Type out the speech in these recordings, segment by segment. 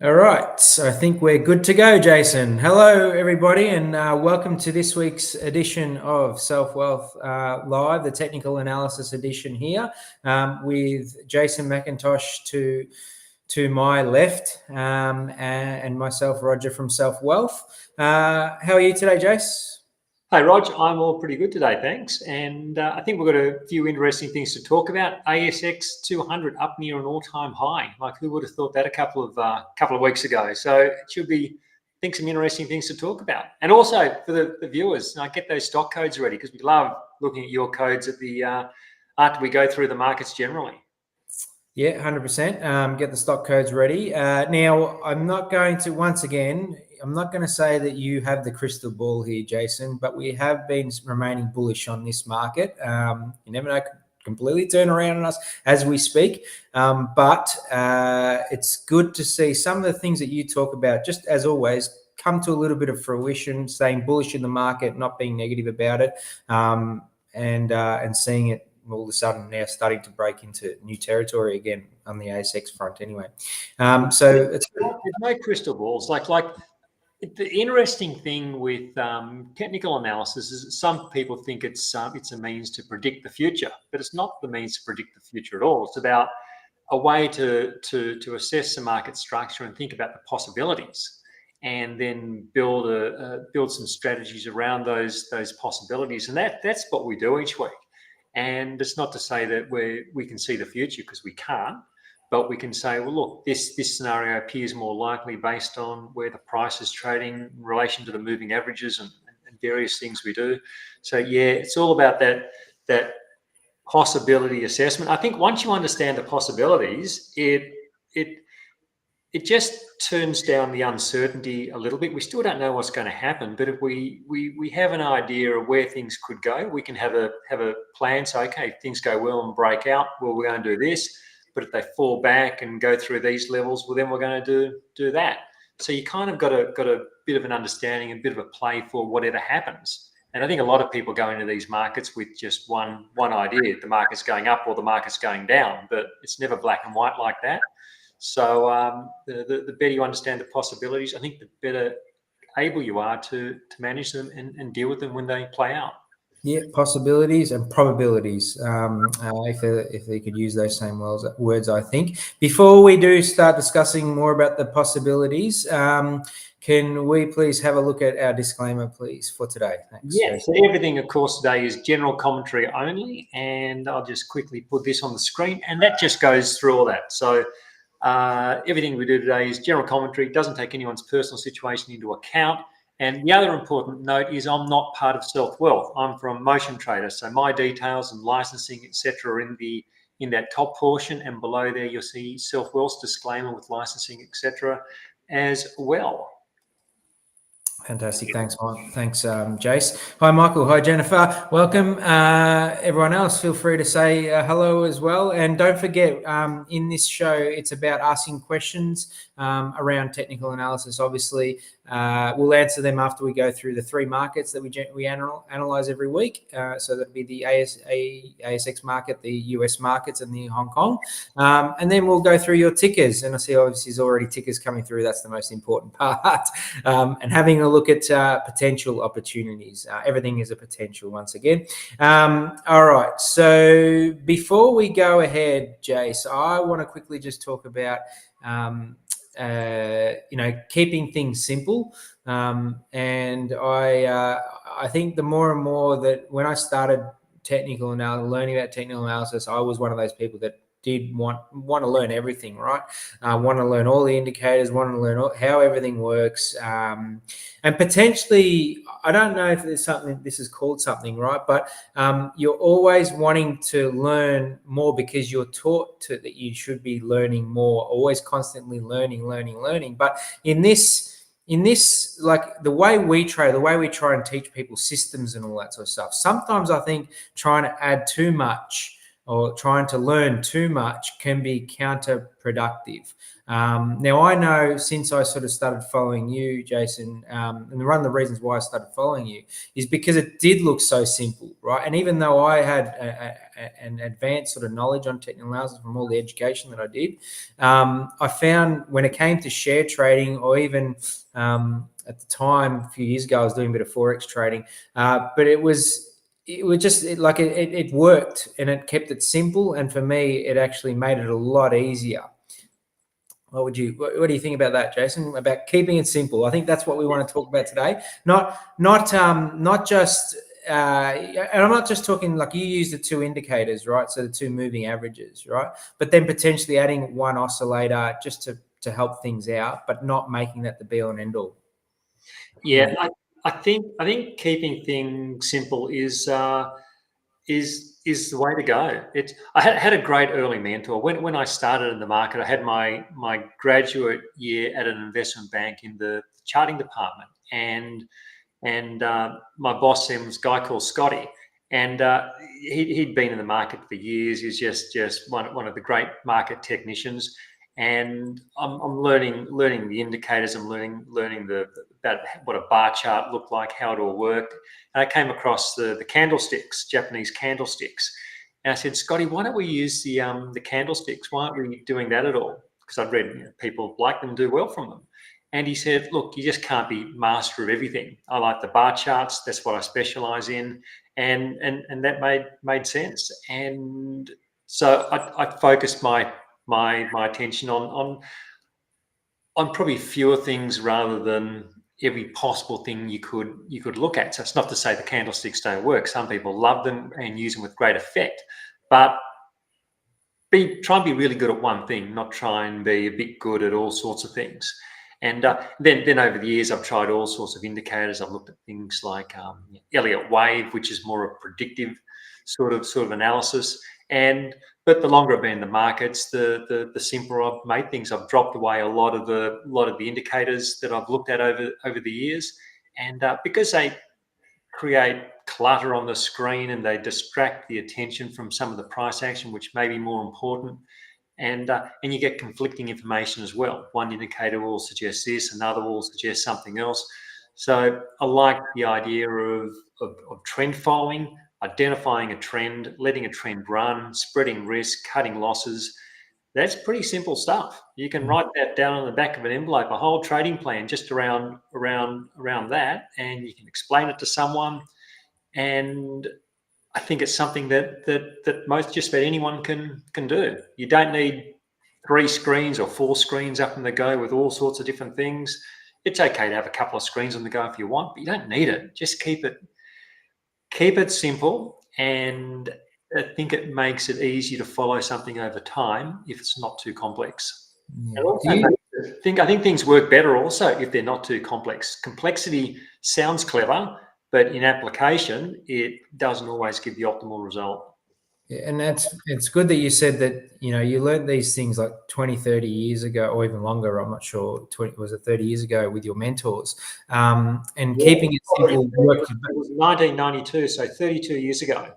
All right, so I think we're good to go, Jason. Hello, everybody, and welcome to this week's edition of Selfwealth Live, the technical analysis edition here, with Jason McIntosh to my left, and myself, Roger from Selfwealth. How are you today, Jace? Hey, Rog, I'm all pretty good today, thanks. And I think we've got a few interesting things to talk about. ASX 200 up near an all-time high. Like, who would have thought that a couple of weeks ago? So it should be, I think, some interesting things to talk about. And also for the viewers, get those stock codes ready because we love looking at your codes at the after we go through the markets generally. Yeah, 100%. Get the stock codes ready. Now, I'm not going to, once again, I'm not going to say that you have the crystal ball here, Jason, but we have been remaining bullish on this market. You never know, completely turn around on us as we speak. But it's good to see some of the things that you talk about, just as always, come to a little bit of fruition, staying bullish in the market, not being negative about it, and seeing it all of a sudden now starting to break into new territory again on the ASX front anyway. So it's there's no crystal balls. Like the interesting thing with technical analysis is that some people think it's a means to predict the future, but it's not the means to predict the future at all. It's about a way to assess the market structure and think about the possibilities, and then build some strategies around those possibilities. And that's what we do each week. And it's not to say that we can see the future, because we can't, but we can say, well, look, this scenario appears more likely based on where the price is trading in relation to the moving averages and various things we do. So yeah, it's all about that possibility assessment. I think once you understand the possibilities, it just turns down the uncertainty a little bit. We still don't know what's going to happen, but if we have an idea of where things could go, we can have a plan. So, okay, if things go well and break out, well, we're going to do this. But if they fall back and go through these levels, well, then we're going to do that. So you kind of got a bit of an understanding, a bit of a play for whatever happens. And I think a lot of people go into these markets with just one idea: the market's going up or the market's going down. But it's never black and white like that. So the better you understand the possibilities, I think the better able you are to manage them and deal with them when they play out. Yeah, possibilities and probabilities, if they could use those same words, I think. Before we do start discussing more about the possibilities, can we please have a look at our disclaimer, please, for today? Thanks. Yeah, so everything, of course, today is general commentary only, and I'll just quickly put this on the screen, and that just goes through all that. So everything we do today is general commentary, doesn't take anyone's personal situation into account. And the other important note is I'm not part of Selfwealth. I'm from Motion Trader, so my details and licensing, etc., are in that top portion, and below there you'll see Selfwealth's disclaimer with licensing, etc., as well. Fantastic. Thanks, Mike. Thanks, Jace. Hi, Michael. Hi, Jennifer. Welcome. Everyone else, feel free to say hello as well. And don't forget, in this show, it's about asking questions around technical analysis. Obviously, we'll answer them after we go through the three markets that we analyze every week. So that'd be the ASX market, the US markets, and the Hong Kong. And then we'll go through your tickers. And I see obviously there's already tickers coming through. That's the most important part. And having a look at potential opportunities. Everything is a potential once again. All right. So before we go ahead, Jace, I want to quickly just talk about keeping things simple. And I think the more and more that when I started learning about technical analysis, I was one of those people that did want to learn everything, right? Want to learn all the indicators, want to learn how everything works. And potentially, I don't know if there's something, this is called something, right? But you're always wanting to learn more because you're taught that you should be learning more, always constantly learning. But in this, like the way we trade, the way we try and teach people systems and all that sort of stuff, sometimes I think trying to add too much or trying to learn too much can be counterproductive. Now, I know since I sort of started following you, Jason, and one of the reasons why I started following you is because it did look so simple, right? And even though I had an advanced sort of knowledge on technical analysis from all the education that I did, I found when it came to share trading, or even at the time, a few years ago, I was doing a bit of Forex trading, but it worked, and it kept it simple. And for me, it actually made it a lot easier. What do you think about that, Jason? About keeping it simple? I think that's what we want to talk about today. Not just. And I'm not just talking like you use the two indicators, right? So the two moving averages, right? But then potentially adding one oscillator just to help things out, but not making that the be all and end all. Yeah, I think keeping things simple is the way to go. I had a great early mentor when I started in the market. I had my graduate year at an investment bank in the charting department, and my boss then was a guy called Scotty, and he'd been in the market for years. He's just one of the great market technicians, and I'm learning the indicators. I'm learning about what a bar chart looked like, how it all worked. And I came across the candlesticks, Japanese candlesticks, and I said, Scotty, why don't we use the candlesticks? Why aren't we doing that at all? Because I'd read people like them, do well from them. And he said, look, you just can't be master of everything. I like the bar charts. That's what I specialize in. And that made sense. And so I focused my attention on probably fewer things rather than every possible thing you could look at. So it's not to say the candlesticks don't work. Some people love them and use them with great effect. But try and be really good at one thing, not try and be a bit good at all sorts of things. And then over the years, I've tried all sorts of indicators. I've looked at things like Elliott wave, which is more a predictive sort of analysis. But the longer I've been in the markets, the simpler I've made things. I've dropped away a lot of the indicators that I've looked at over the years, and because they create clutter on the screen and they distract the attention from some of the price action, which may be more important. And you get conflicting information as well. One indicator will suggest this, another will suggest something else. So I like the idea of trend following, identifying a trend, letting a trend run, spreading risk, cutting losses. That's pretty simple stuff. You can write that down on the back of an envelope, a whole trading plan just around that, and you can explain it to someone. And I think it's something that most just about anyone can do. You don't need 3 screens or 4 screens up on the go with all sorts of different things. It's okay to have a couple of screens on the go if you want, but you don't need it. Just keep it simple, and I think it makes it easier to follow something over time if it's not too complex. Yeah. And also, I think things work better also if they're not too complex. Complexity sounds clever, but in application, it doesn't always give the optimal result. Yeah, and it's good that you said that, you learned these things like 20, 30 years ago, or even longer. I'm not sure. Was it 30 years ago with your mentors? And keeping it simple. It was 1992, so 32 years ago.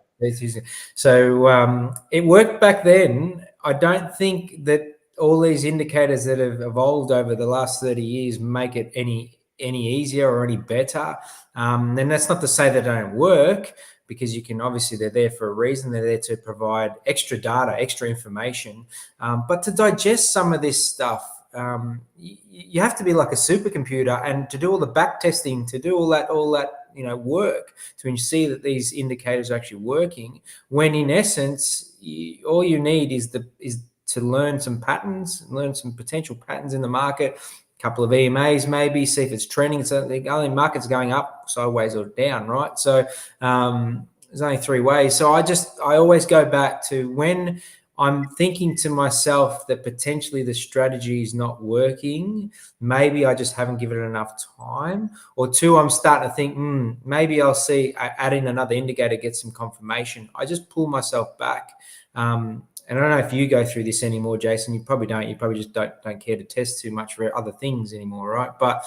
So it worked back then. I don't think that all these indicators that have evolved over the last 30 years make it any easier or any better. And that's not to say they don't work, because you can, obviously they're there for a reason. They're there to provide extra data, extra information. But to digest some of this stuff, you have to be like a supercomputer, and to do all the back testing, to do all that work to see that these indicators are actually working, when in essence, all you need is to learn some patterns, learn some potential patterns in the market, a couple of EMAs maybe, see if it's trending. So the only market's going up, sideways, or down, right? So there's only 3 ways. So I always go back to when I'm thinking to myself that potentially the strategy is not working, maybe I just haven't given it enough time. Or 2, I'm starting to think, maybe I'll add in another indicator, get some confirmation. I just pull myself back. and I don't know if you go through this anymore, Jason. You probably don't. You probably just don't care to test too much for other things anymore, right? But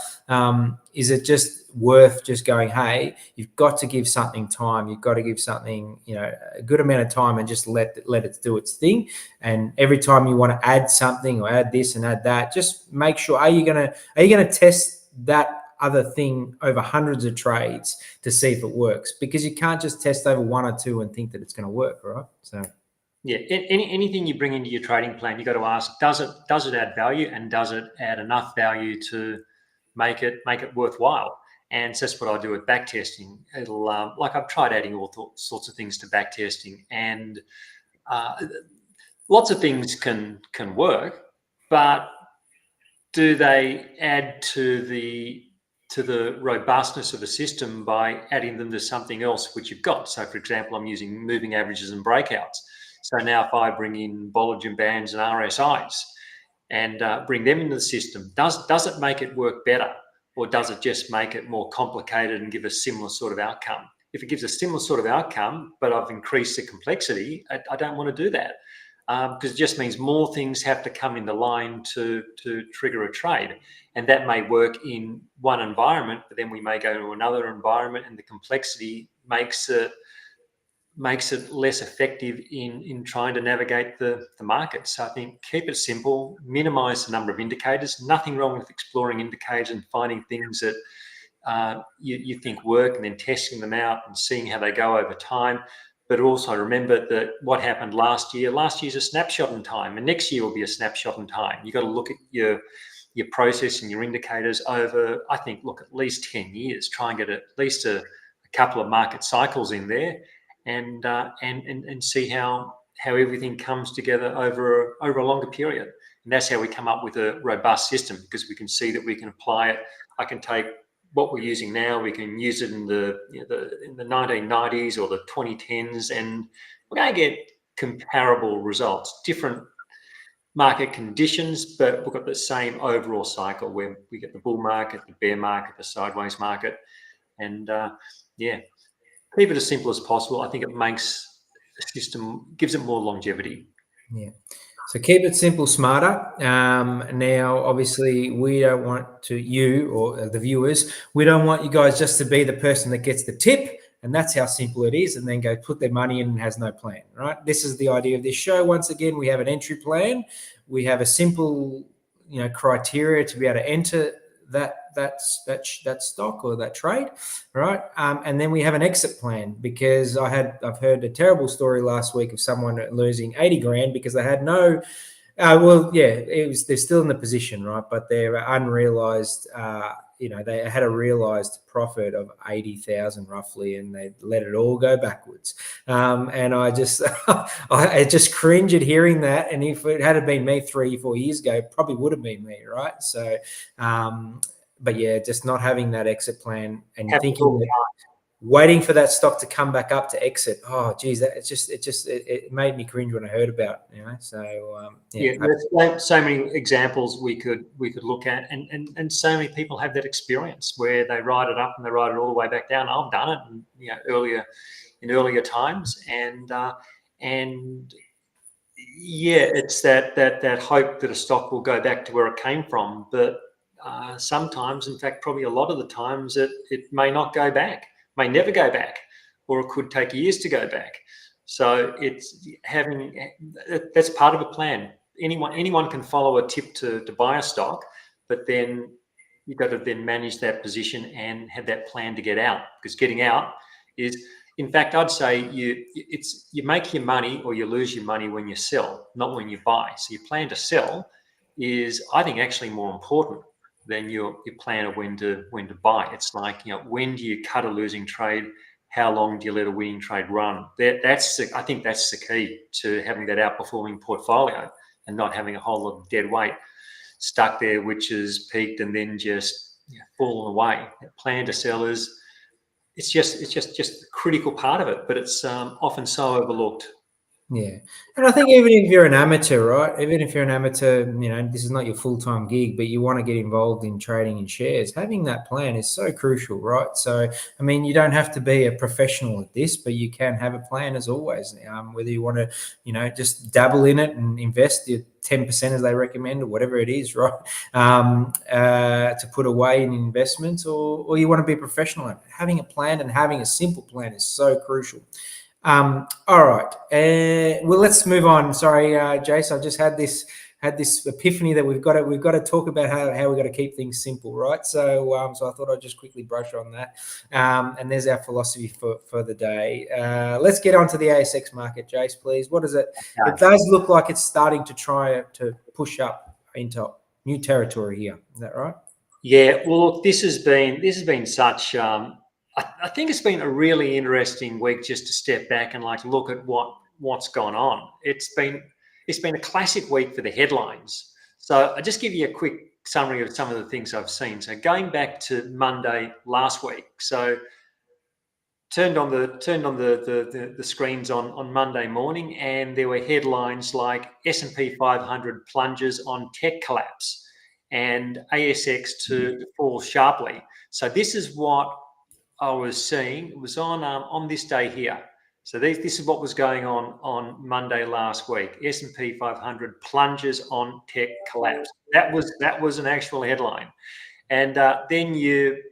is it just worth just going, hey, you've got to give something time. You've got to give something, a good amount of time, and just let it do its thing. And every time you want to add something or add this and add that, just make sure, are you gonna test that other thing over hundreds of trades to see if it works? Because you can't just test over one or two and think that it's going to work, right? So yeah, anything you bring into your trading plan, you got to ask, does it add value, and does it add enough value to make it worthwhile? And so that's what I do with back testing. It'll like I've tried adding all sorts of things to back testing, and lots of things can work, but do they add to the robustness of the system by adding them to something else which you've got? So, for example, I'm using moving averages and breakouts. So now if I bring in Bollinger Bands and RSIs and bring them into the system, does it make it work better, or does it just make it more complicated and give a similar sort of outcome? If it gives a similar sort of outcome, but I've increased the complexity, I don't want to do that. Because it just means more things have to come into line to trigger a trade. And that may work in one environment, but then we may go to another environment, and the complexity makes it less effective in trying to navigate the market. So I think keep it simple, minimize the number of indicators. Nothing wrong with exploring indicators and finding things that you think work, and then testing them out and seeing how they go over time. But also remember that what happened last year's a snapshot in time, and next year will be a snapshot in time. You've got to look at your process and your indicators over, I think, at least 10 years. Try and get at least a couple of market cycles in there, and see how everything comes together over a longer period. And that's how we come up with a robust system, because we can see that we can apply it. I can take what we're using now, we can use it in the 1990s or the 2010s, and we're going to get comparable results. Different market conditions, but we've got the same overall cycle where we get the bull market, the bear market, the sideways market, and keep it as simple as possible. I think it makes the system, gives it more longevity. Yeah. So keep it simple, smarter. Now, obviously, we don't want you or the viewers, we don't want you guys just to be the person that gets the tip, and that's how simple it is, and then go put their money in and has no plan, right? This is the idea of this show. Once again, we have an entry plan. We have a simple, criteria to be able to enter that stock or that trade, right? And then we have an exit plan, because I've heard a terrible story last week of someone losing 80 grand because they had no. They're still in the position, right? But they're unrealized. They had a realized profit of 80,000 roughly, and they let it all go backwards. And I just, I just cringe at hearing that. And if it had been me 3-4 years ago, it probably would have been me, right? So, but yeah, just not having that exit plan and thinking that waiting for that stock to come back up to exit. Oh, geez, it made me cringe when I heard about it, So there's so many examples we could look at, and so many people have that experience where they ride it up and they ride it all the way back down. I've done it, in earlier times, and it's that hope that a stock will go back to where it came from, but sometimes, in fact, probably a lot of the times, it may not go back. May never go back, or it could take years to go back. So that's part of a plan. Anyone can follow a tip to buy a stock, but then you've got to then manage that position and have that plan to get out, because getting out is, in fact, I'd say you make your money or you lose your money when you sell, not when you buy. So your plan to sell is, I think, actually more important than your plan of when to buy. It's like, when do you cut a losing trade? How long do you let a winning trade run? I think that's the key to having that outperforming portfolio, and not having a whole lot of dead weight stuck there, which is peaked and then just fallen away. Plan to sell it's just a critical part of it, but it's often so overlooked. Yeah. And I think even if you're an amateur, right? Even if you're an amateur, you know, this is not your full-time gig, but you want to get involved in trading in shares, having that plan is so crucial, right? So, I mean, you don't have to be a professional at this, but you can have a plan as always. Whether you want to, you know, just dabble in it and invest your 10% as they recommend or whatever it is, right? To put away in investments, or you want to be a professional at it. Having a plan and having a simple plan is so crucial. All right. Well, let's move on. Sorry, Jace. I just had this epiphany that we've got to talk about how we've got to keep things simple, right? So so I thought I'd just quickly brush on that. And there's our philosophy for the day. Let's get on to the ASX market, Jace, please. What is it? It does look like it's starting to try to push up into new territory here. Is that right? Yeah. Well, look, this has been such. I think it's been a really interesting week just to step back and like look at what's gone on. It's been a classic week for the headlines. So I'll just give you a quick summary of some of the things I've seen. So going back to Monday last week, so turned on the screens on Monday morning, and there were headlines like S&P 500 plunges on tech collapse and ASX to fall sharply. So this is what I was seeing. It was on this day here. So this is what was going on Monday last week. S&P 500 plunges on tech collapse. That was an actual headline. And then you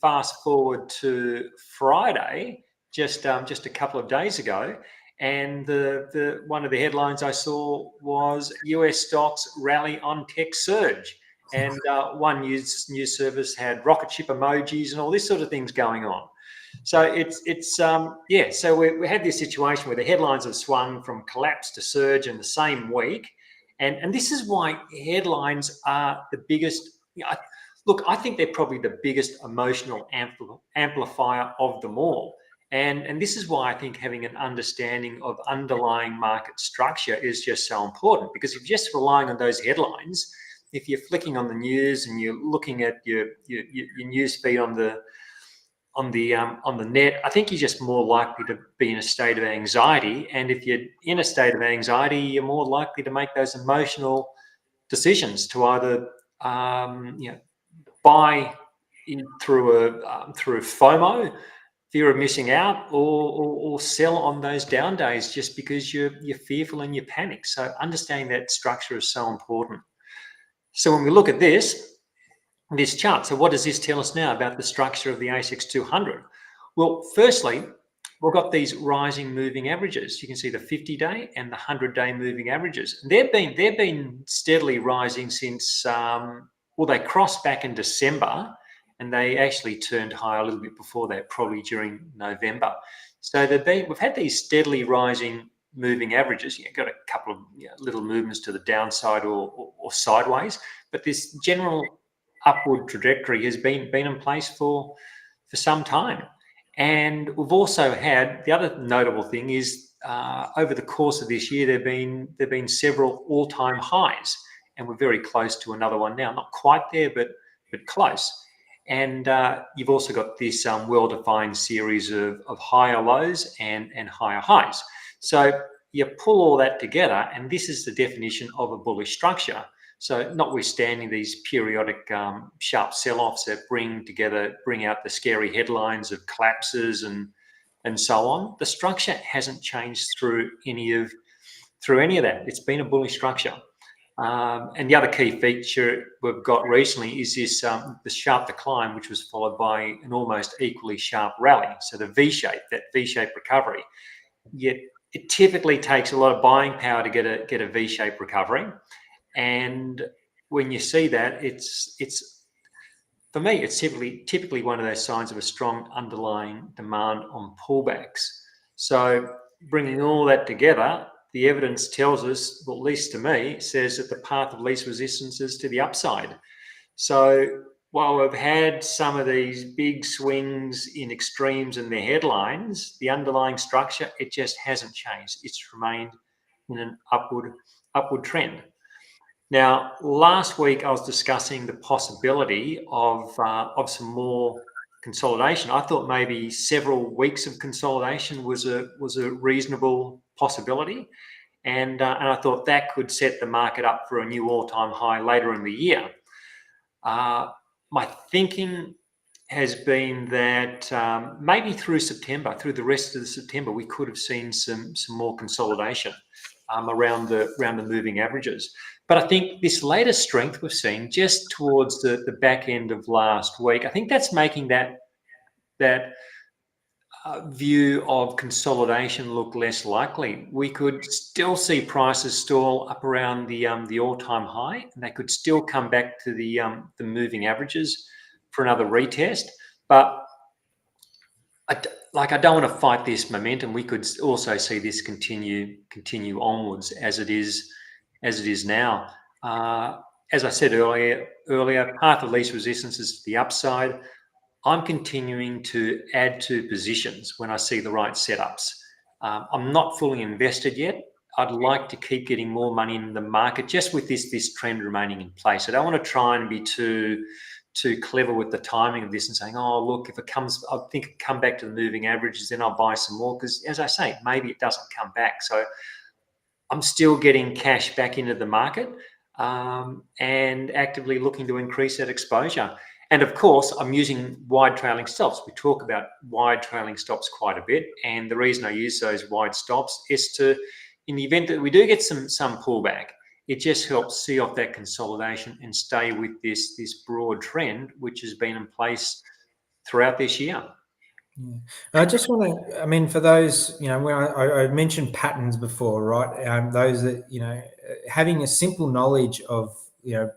fast forward to Friday, just a couple of days ago, and the one of the headlines I saw was US stocks rally on tech surge, and one news service had rocket ship emojis and all this sort of things going on. So yeah. So we had this situation where the headlines have swung from collapse to surge in the same week, and this is why headlines are the biggest. Look, I think they're probably the biggest emotional amplifier of them all. And this is why I think having an understanding of underlying market structure is just so important. Because if you're just relying on those headlines, if you're flicking on the news and you're looking at your news feed on the net, I think you're just more likely to be in a state of anxiety. And if you're in a state of anxiety, you're more likely to make those emotional decisions to either buy through FOMO, fear of missing out, or sell on those down days just because you're fearful and you panic. So understanding that structure is so important. So when we look at this chart, so what does this tell us now about the structure of the ASX 200? Well, firstly, we've got these rising moving averages. You can see the 50-day and the 100-day moving averages. They've been steadily rising since they crossed back in December, and they actually turned higher a little bit before that, probably during November. So we've had these steadily rising moving averages. You've got a couple of little movements to the downside or sideways, but this general upward trajectory has been in place for some time. And we've also had, the other notable thing is over the course of this year, there've been several all-time highs, and we're very close to another one now. Not quite there, but close. And you've also got this well-defined series of higher lows and higher highs. So you pull all that together, and this is the definition of a bullish structure. So notwithstanding these periodic sharp sell-offs that bring out the scary headlines of collapses and so on, the structure hasn't changed through any of that. It's been a bullish structure. And the other key feature we've got recently is this the sharp decline, which was followed by an almost equally sharp rally. So the V-shaped recovery. Yet it typically takes a lot of buying power to get a V-shaped recovery. And when you see that, it's for me, it's typically one of those signs of a strong underlying demand on pullbacks. So bringing all that together, the evidence tells us, well, at least to me, says that the path of least resistance is to the upside. So while we've had some of these big swings in extremes in their headlines, the underlying structure, it just hasn't changed. It's remained in an upward trend. Now, last week I was discussing the possibility of some more consolidation. I thought maybe several weeks of consolidation was a reasonable possibility. And I thought that could set the market up for a new all-time high later in the year. My thinking has been that maybe through September, through the rest of September, we could have seen some more consolidation around the moving averages. But I think this latest strength we've seen just towards the back end of last week, I think that's making that view of consolidation look less likely. We could still see prices stall up around the all-time high, and they could still come back to the moving averages for another retest. But I don't want to fight this momentum. We could also see this continue onwards as it is now. As I said earlier, path of least resistance is to the upside. I'm continuing to add to positions when I see the right setups. I'm not fully invested yet. I'd like to keep getting more money in the market just with this trend remaining in place. I don't want to try and be too clever with the timing of this and saying, oh, look, if it comes, I think it come back to the moving averages, then I'll buy some more. Because as I say, maybe it doesn't come back. So I'm still getting cash back into the market and actively looking to increase that exposure. And of course, I'm using wide trailing stops. We talk about wide trailing stops quite a bit. And the reason I use those wide stops is to, in the event that we do get some pullback, it just helps see off that consolidation and stay with this broad trend, which has been in place throughout this year. Yeah. I just want to, I mean, for those, when I mentioned patterns before, right? Those that, having a simple knowledge of,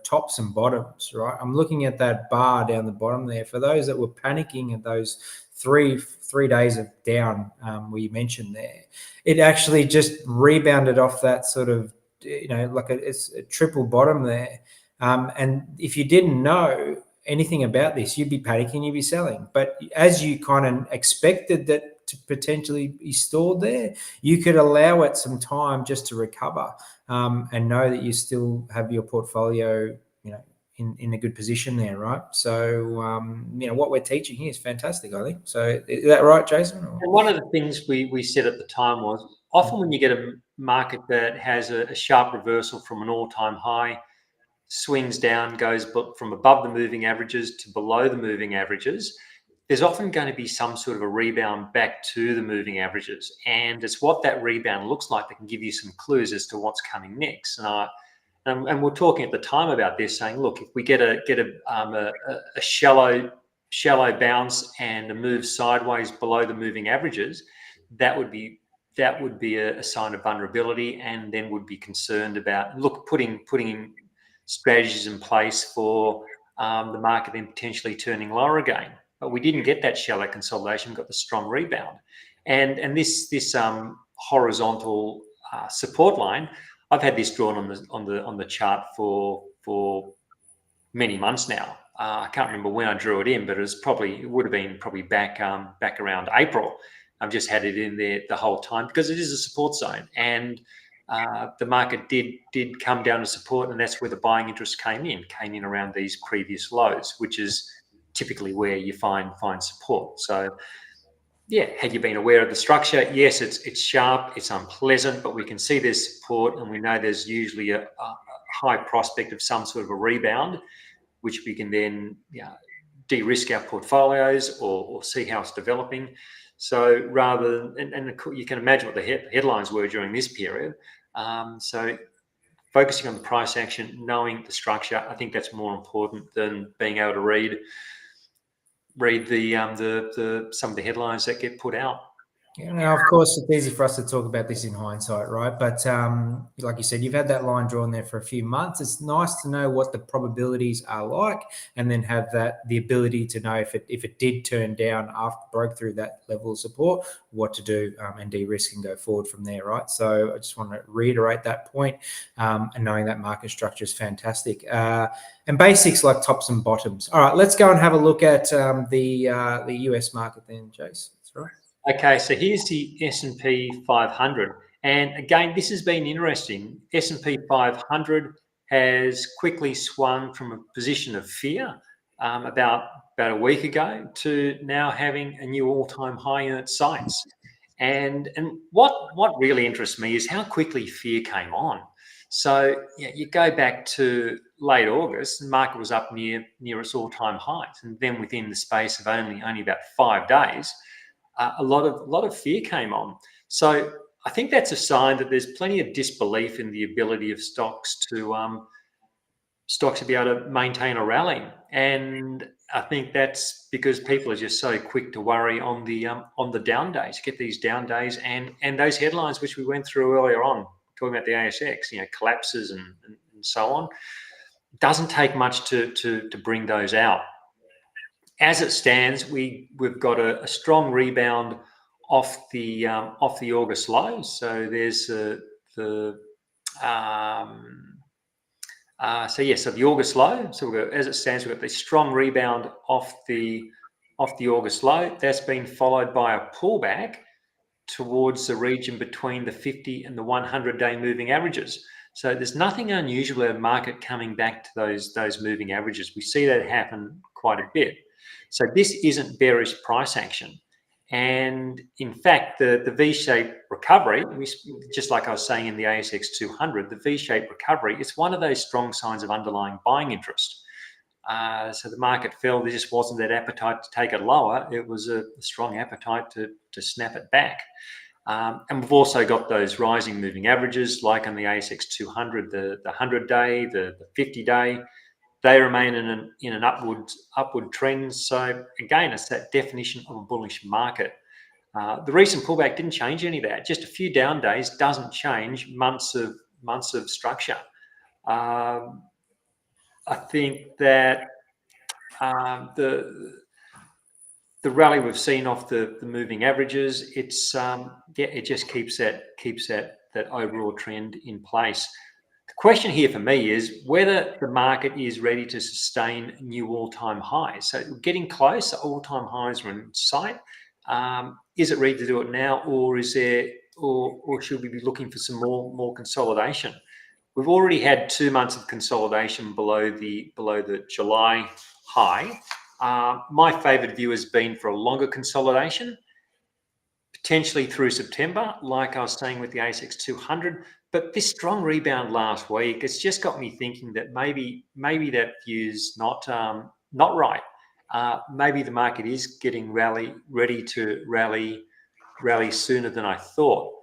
tops and bottoms, right? I'm looking at that bar down the bottom there. For those that were panicking at those three days of down we mentioned there, it actually just rebounded off that sort of, it's a triple bottom there. And if you didn't know anything about this, you'd be panicking, you'd be selling. But as you kind of expected that to potentially be stored there, you could allow it some time just to recover and know that you still have your portfolio, in a good position there, right? So, what we're teaching here is fantastic, I think. So is that right, Jason? And one of the things we said at the time was often when you get a market that has a sharp reversal from an all-time high, swings down, goes from above the moving averages to below the moving averages, there's often going to be some sort of a rebound back to the moving averages. And it's what that rebound looks like that can give you some clues as to what's coming next. And we're talking at the time about this, saying, look, if we get a shallow bounce and a move sideways below the moving averages, that would be a sign of vulnerability, and then would be concerned about putting in strategies in place for the market then potentially turning lower again. But we didn't get that shallow consolidation. We got the strong rebound, and this horizontal support line. I've had this drawn on the chart for many months now. I can't remember when I drew it in, but it would have been back around April. I've just had it in there the whole time because it is a support zone, and the market did come down to support, and that's where the buying interest came in around these previous lows, which is typically where you find support. So yeah, had you been aware of the structure, yes, it's sharp, it's unpleasant, but we can see there's support, and we know there's usually a high prospect of some sort of a rebound, which we can then de-risk our portfolios or see how it's developing. So rather than, and you can imagine what the headlines were during this period. So focusing on the price action, knowing the structure, I think that's more important than being able to read the some of the headlines that get put out. Now, of course, it's easy for us to talk about this in hindsight, right? But like you said, you've had that line drawn there for a few months. It's nice to know what the probabilities are like, and then have the ability to know if it did turn down after broke through that level of support, what to do and de-risk and go forward from there, right? So I just want to reiterate that point, and knowing that market structure is fantastic. And basics like tops and bottoms. All right, let's go and have a look at the US market then, Jace. That's right. Okay, so here's the S&P 500. And again, this has been interesting. S&P 500 has quickly swung from a position of fear about a week ago to now having a new all-time high in its sights. And what really interests me is how quickly fear came on. So you go back to late August, the market was up near its all-time highs, and then within the space of only about 5 days, a lot of fear came on. So I think that's a sign that there's plenty of disbelief in the ability of stocks to be able to maintain a rally, and I think that's because people are just so quick to worry on the down days, get these down days, and those headlines which we went through earlier on, talking about the ASX, collapses and so on. It doesn't take much to bring those out. As it stands, we've got a strong rebound off the August low. So there's the August low. So as it stands, we've got this strong rebound off the August low. That's been followed by a pullback towards the region between the 50 and the 100-day moving averages. So there's nothing unusual about the market coming back to those moving averages. We see that happen quite a bit. So this isn't bearish price action. And in fact, the V-shaped recovery, just like I was saying in the ASX 200, the V-shaped recovery, it's one of those strong signs of underlying buying interest. So the market fell, there just wasn't that appetite to take it lower. It was a strong appetite to snap it back. And we've also got those rising moving averages, like on the ASX 200, the 100-day, the 50-day. They remain in an upward trend. So again, it's that definition of a bullish market. The recent pullback didn't change any of that. Just a few down days doesn't change months of structure. I think that the rally we've seen off the moving averages, it just keeps that overall trend in place. The question here for me is whether the market is ready to sustain new all-time highs. So getting close, all-time highs are in sight. Is it ready to do it now, or should we be looking for some more consolidation? We've already had 2 months of consolidation below the July high. My favoured view has been for a longer consolidation, potentially through September, like I was saying with the ASX 200. But this strong rebound last week, it's just got me thinking that maybe that view's not right. Maybe the market is getting ready to rally sooner than I thought.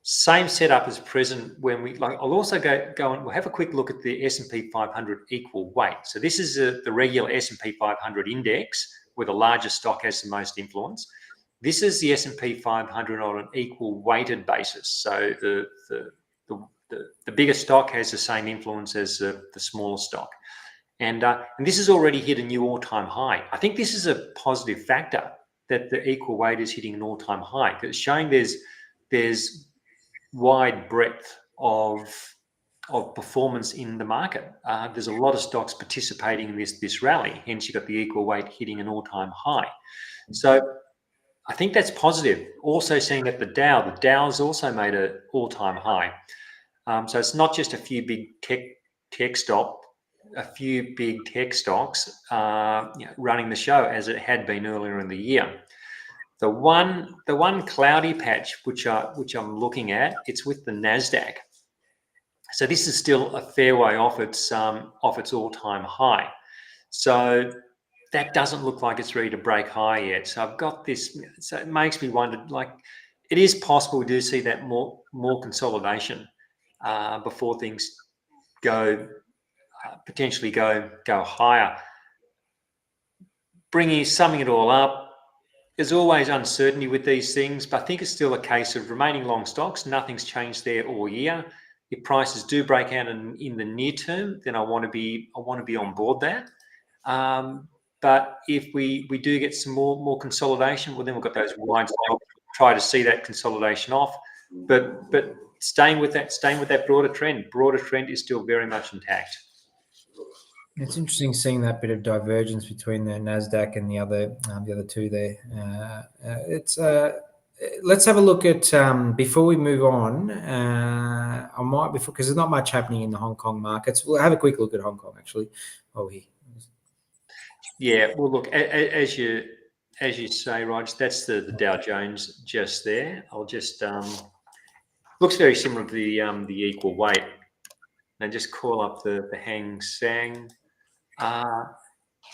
Same setup as present when I'll also go and we'll have a quick look at the S&P 500 equal weight. So this is the regular S&P 500 index where the largest stock has the most influence. This is the S&P 500 on an equal weighted basis. So the bigger stock has the same influence as the smaller stock. And this has already hit a new all-time high. I think this is a positive factor that the equal weight is hitting an all-time high. It's showing there's wide breadth of performance in the market. There's a lot of stocks participating in this rally. Hence, you've got the equal weight hitting an all-time high. So I think that's positive. Also seeing that the Dow's also made an all-time high. So it's not just a few big tech stocks running the show as it had been earlier in the year. The one cloudy patch which I'm looking at, it's with the Nasdaq. So this is still a fair way off its all-time high. So that doesn't look like it's ready to break high yet. So I've got this. So it makes me wonder. Like, it is possible we do see that more consolidation before things potentially go higher. Summing it all up. There's always uncertainty with these things, but I think it's still a case of remaining long stocks. Nothing's changed there all year. If prices do break out in the near term, then I want to be on board that. But if we do get some more consolidation, well, then we've got those wide stocks. Try to see that consolidation off, but staying with that broader trend. Broader trend is still very much intact. It's interesting seeing that bit of divergence between the Nasdaq and the other two there. Let's have a look at before we move on. Because there's not much happening in the Hong Kong markets. We'll have a quick look at Hong Kong actually. Yeah. Well, look, as you as you say, Rog, that's the Dow Jones just there. I'll just looks very similar to the equal weight. And just call up the Hang Seng.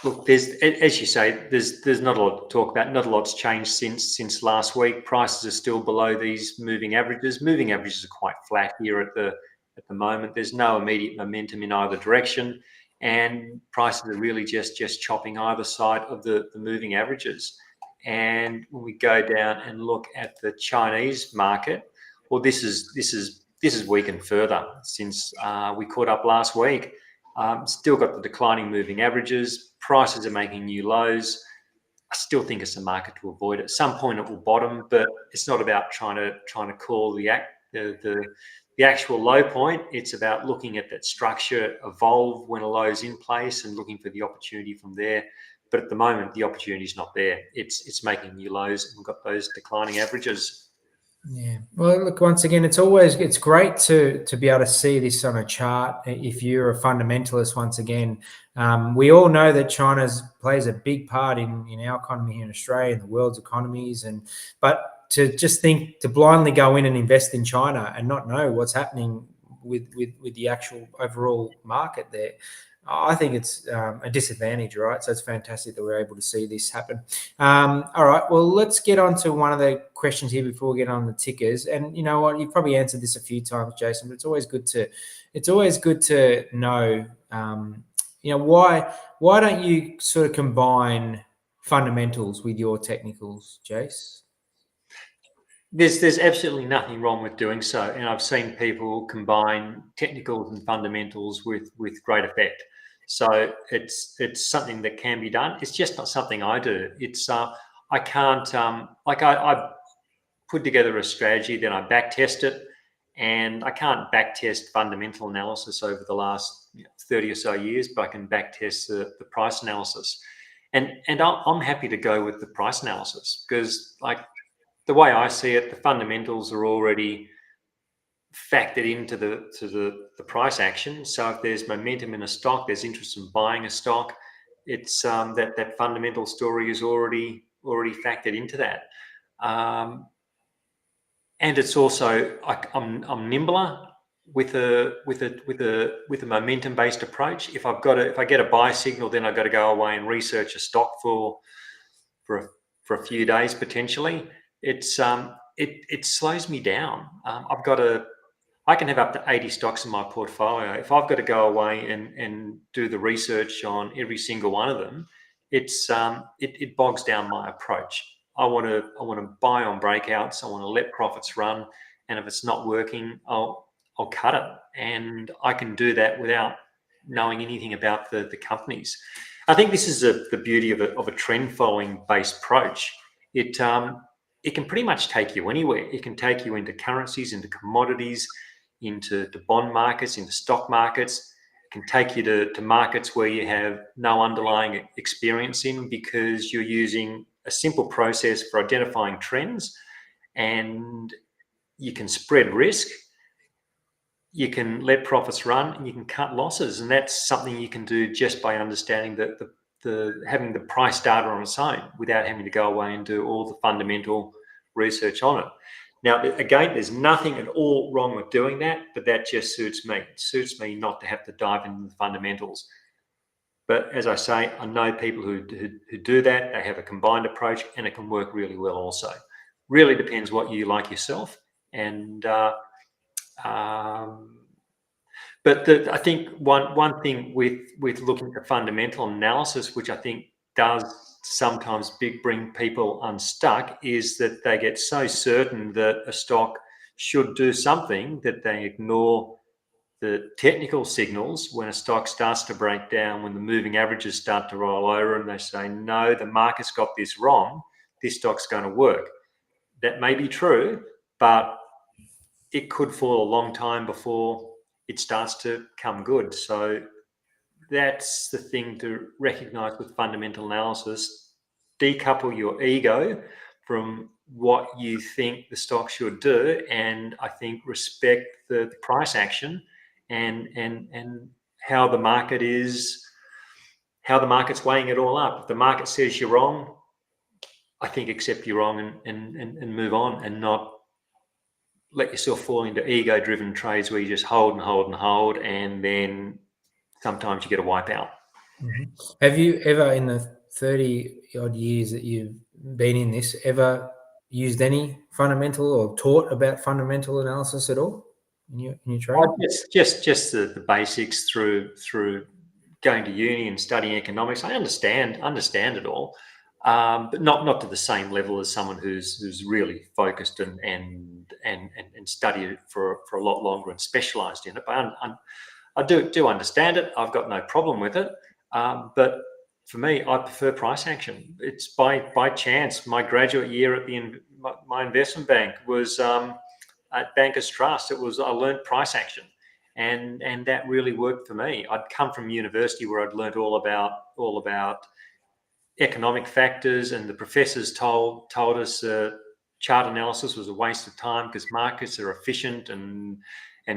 Look, there's, as you say, there's not a lot to talk about. Not a lot's changed since last week. Prices are still below these moving averages. Moving averages are quite flat here at the moment. There's no immediate momentum in either direction, and prices are really just chopping either side of the moving averages. And when we go down and look at the Chinese market, well, this is weakened further since we caught up last week. Still got the declining moving averages. Prices are making new lows. I still think it's a market to avoid. At some point, it will bottom, but it's not about trying to call the actual low point. It's about looking at that structure evolve when a low is in place and looking for the opportunity from there. But at the moment, the opportunity is not there. It's making new lows, and we've got those declining averages. Yeah. Well, look, once again, it's great to be able to see this on a chart. If you're a fundamentalist, once again, we all know that China plays a big part in our economy here in Australia and the world's economies. But to just think to blindly go in and invest in China and not know what's happening with the actual overall market there, I think it's a disadvantage, right? So it's fantastic that we're able to see this happen. All right, well, let's get on to one of the questions here before we get on the tickers. And you know what, you've probably answered this a few times, Jason, but it's always good to know, why don't you sort of combine fundamentals with your technicals, Jace? There's absolutely nothing wrong with doing so, and I've seen people combine technicals and fundamentals with great effect. So it's something that can be done. It's just not something I do. It's I can't I put together a strategy, then I back test it, and I can't back test fundamental analysis over the last 30 or so years, but I can back test the price analysis, and I'm happy to go with the price analysis because the way I see it, the fundamentals are already factored into the price action. So if there's momentum in a stock, there's interest in buying a stock. It's that fundamental story is already factored into that, and it's also I'm nimbler with a momentum based approach. If I get a buy signal, then I've got to go away and research a stock for a few days potentially. It slows me down. I can have up to 80 stocks in my portfolio. If I've got to go away and do the research on every single one of them, it bogs down my approach. I want to buy on breakouts. I want to let profits run, and if it's not working, I'll cut it. And I can do that without knowing anything about the companies. I think this is the beauty of a trend following based approach. It can pretty much take you anywhere. It can take you into currencies, into commodities, into bond markets, into stock markets. It can take you to markets where you have no underlying experience in because you're using a simple process for identifying trends, and you can spread risk. You can let profits run and you can cut losses, and that's something you can do just by understanding the having the price data on its own without having to go away and do all the fundamental research on it. Now, again, there's nothing at all wrong with doing that, but that just suits me. It suits me not to have to dive into the fundamentals. But as I say, I know people who do that. They have a combined approach, and it can work really well also. Really depends what you like yourself. And but I think one thing with looking at fundamental analysis, which I think does sometimes bring people unstuck, is that they get so certain that a stock should do something that they ignore the technical signals when a stock starts to break down, when the moving averages start to roll over, and they say, no, the market's got this wrong, this stock's going to work. That may be true, but it could fall a long time before it starts to come good. So that's the thing to recognize with fundamental analysis. Decouple your ego from what you think the stock should do, and I think respect the price action and how the market's weighing it all up. If the market says you're wrong, I think accept you're wrong and move on, and not let yourself fall into ego-driven trades where you just hold and hold and hold, and then sometimes you get a wipeout. Mm-hmm. Have you ever, in the 30 odd years that you've been in this, ever used any fundamental or taught about fundamental analysis at all in your trading? Just the basics through going to uni and studying economics. I understand it all, but not to the same level as someone who's really focused and studied it for a lot longer and specialised in it. But I do understand it. I've got no problem with it. But for me, I prefer price action. It's by chance. My graduate year at my investment bank was at Bankers Trust. I learned price action, and that really worked for me. I'd come from university where I'd learned all about economic factors, and the professors told us chart analysis was a waste of time because markets are efficient and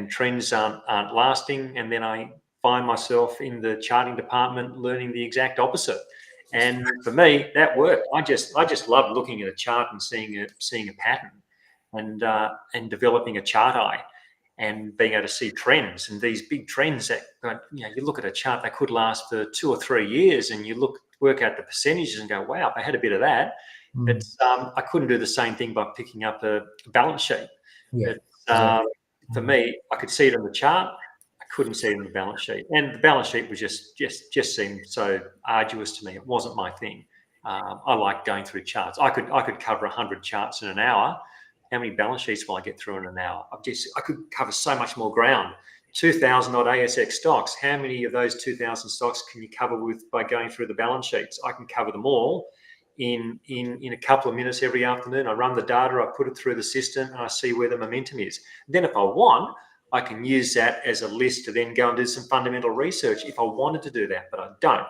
trends aren't lasting. And then I find myself in the charting department learning the exact opposite. And for me, that worked. I just love looking at a chart and seeing a pattern, and developing a chart eye, and being able to see trends, and these big trends that you look at a chart, they could last for 2 or 3 years, and you work out the percentages and go, wow, they had a bit of that. But I couldn't do the same thing by picking up a balance sheet. Yeah, exactly. For me, I could see it on the chart. I couldn't see it on the balance sheet, and the balance sheet was just seemed so arduous to me. It wasn't my thing. I like going through charts. I could cover 100 charts in an hour. How many balance sheets will I get through in an hour? I could cover so much more ground. 2,000 odd ASX stocks. How many of those 2,000 stocks can you cover by going through the balance sheets? I can cover them all in a couple of minutes every afternoon. I run the data, I put it through the system, and I see where the momentum is. And then if I want, I can use that as a list to then go and do some fundamental research if I wanted to do that, but I don't.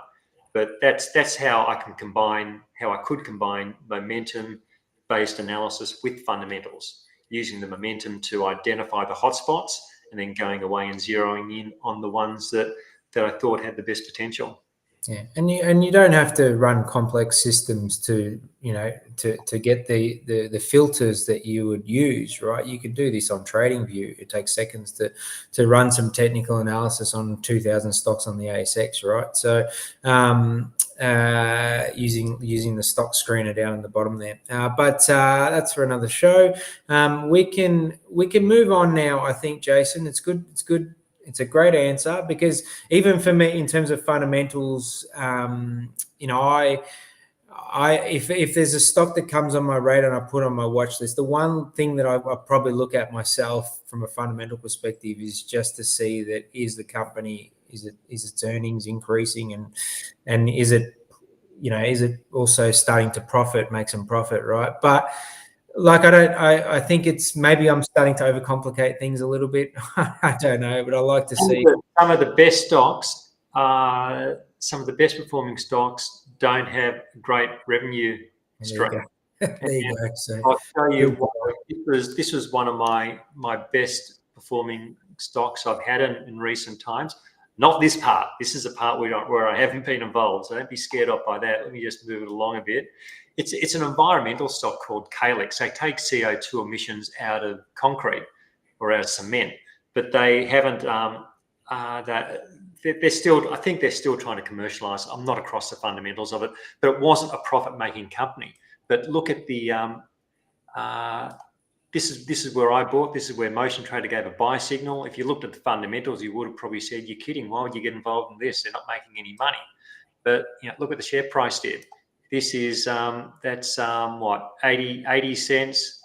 But that's how I could combine momentum-based analysis with fundamentals, using the momentum to identify the hotspots, and then going away and zeroing in on the ones that I thought had the best potential. Yeah, and you don't have to run complex systems to get the filters that you would use, right? You can do this on TradingView. It takes seconds to run some technical analysis on 2,000 stocks on the ASX, right? So using the stock screener down in the bottom there, but that's for another show. We can move on now. I think, Jason, it's good. It's a great answer, because even for me, in terms of fundamentals, if there's a stock that comes on my radar and I put on my watch list, the one thing that I probably look at myself from a fundamental perspective is just to see that is its earnings increasing, and is it also starting to make some profit, right? But I think it's maybe I'm starting to overcomplicate things a little bit. I don't know, but I like to see some of the best stocks, some of the best performing stocks don't have great revenue stream. There you go. So I'll tell you this was one of my best performing stocks I've had in recent times. Not this part. This is a part where I haven't been involved, so don't be scared off by that. Let me just move it along a bit. It's an environmental stock called Calyx. They take CO2 emissions out of concrete or out of cement, but they haven't. They're still. I think they're still trying to commercialise. I'm not across the fundamentals of it, but it wasn't a profit-making company. But look at the. This is where I bought. This is where Motion Trader gave a buy signal. If you looked at the fundamentals, you would have probably said, "You're kidding. Why would you get involved in this? They're not making any money." But look what the share price did. This is what 80 cents.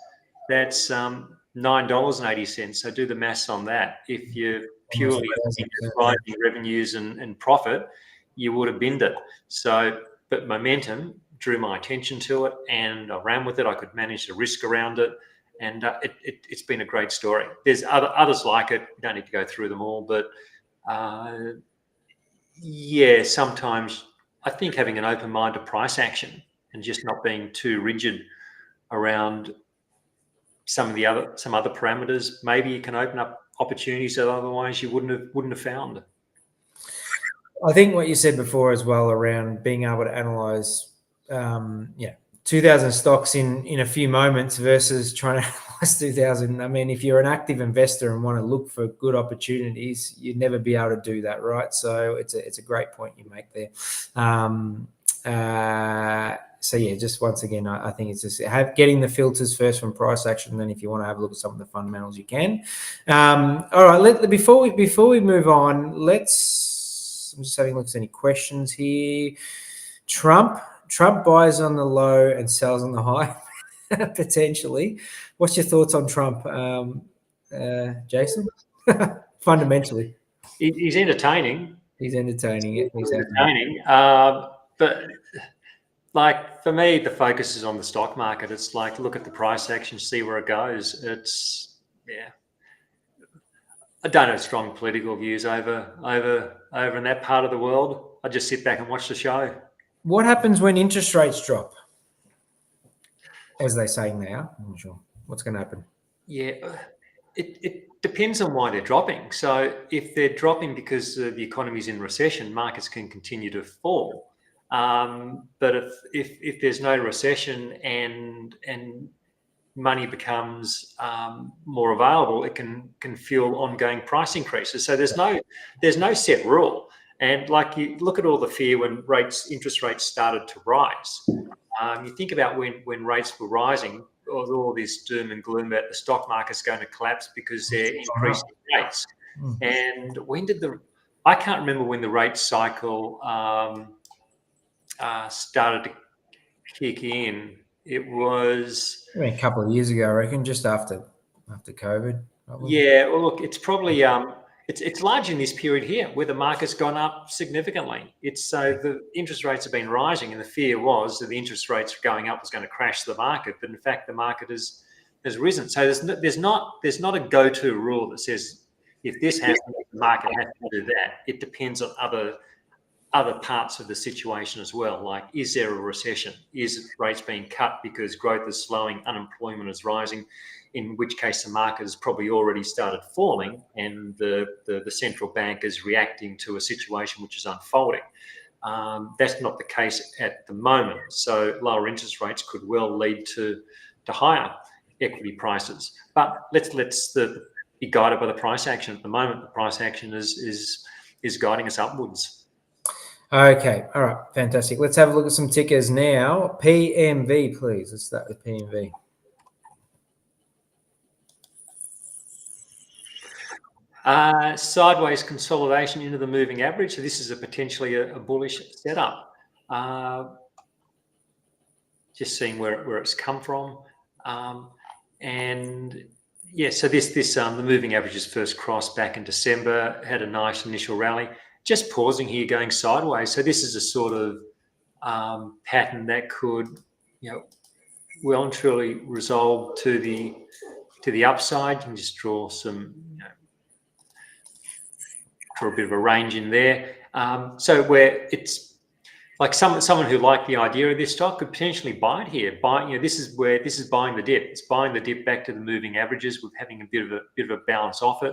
That's $9.80. So do the maths on that. If you're purely driving revenues and profit, you would have binned it. So, but momentum drew my attention to it, and I ran with it. I could manage the risk around it, and it's been a great story. There's others like it. You don't need to go through them all, but sometimes I think having an open mind to price action and just not being too rigid around some other parameters, maybe you can open up opportunities that otherwise you wouldn't have found. I think what you said before as well around being able to analyze, 2,000 stocks in a few moments versus trying to analyze 2,000. I mean, if you're an active investor and want to look for good opportunities, you'd never be able to do that, right? So it's a great point you make there. So yeah, just once again, I think it's just getting the filters first from price action. Then if you want to have a look at some of the fundamentals, you can. All right, before we move on, I'm just having a look at any questions here. Trump buys on the low and sells on the high, potentially. What's your thoughts on Trump, Jason? Fundamentally, He's entertaining. he's entertaining it. He's entertaining. But like for me, the focus is on the stock market. It's like look at the price action, see where it goes. I don't have strong political views over in that part of the world. I just sit back and watch the show. What happens when interest rates drop? As they say now, I'm not sure what's going to happen. Yeah, it depends on why they're dropping. So if they're dropping because the economy's in recession, markets can continue to fall. But if there's no recession and money becomes more available, it can fuel ongoing price increases. So there's no set rule. And like you look at all the fear when interest rates started to rise. You think about when rates were rising, all this doom and gloom about the stock market's going to collapse because they're increasing rates. And I can't remember when the rate cycle started to kick in. It was a couple of years ago, I reckon, just after COVID. Probably. Yeah, well, look, it's probably it's large in this period here where the market's gone up significantly. It's so the interest rates have been rising, and the fear was that the interest rates going up was going to crash the market. But in fact, the market has risen. So there's not a go-to rule that says if this happens, the market has to do that. It depends on other parts of the situation as well. Like, is there a recession? Is rates being cut because growth is slowing, unemployment is rising? In which case the market has probably already started falling and the central bank is reacting to a situation which is unfolding. That's not the case at the moment. So lower interest rates could well lead to higher equity prices. But let's be guided by the price action. At the moment, the price action is guiding us upwards. Okay, all right, fantastic. Let's have a look at some tickers now. PMV, please. Let's start with PMV. Sideways consolidation into the moving average. So this is potentially a bullish setup. Just seeing where it's come from. And yeah, so this the moving averages first crossed back in December, had a nice initial rally. Just pausing here, going sideways. So this is a sort of pattern that could, well and truly resolve to the upside. You can just draw some, draw a bit of a range in there. So where it's like someone who liked the idea of this stock could potentially buy it here. This is buying the dip. It's buying the dip back to the moving averages with having a bit of a balance off it.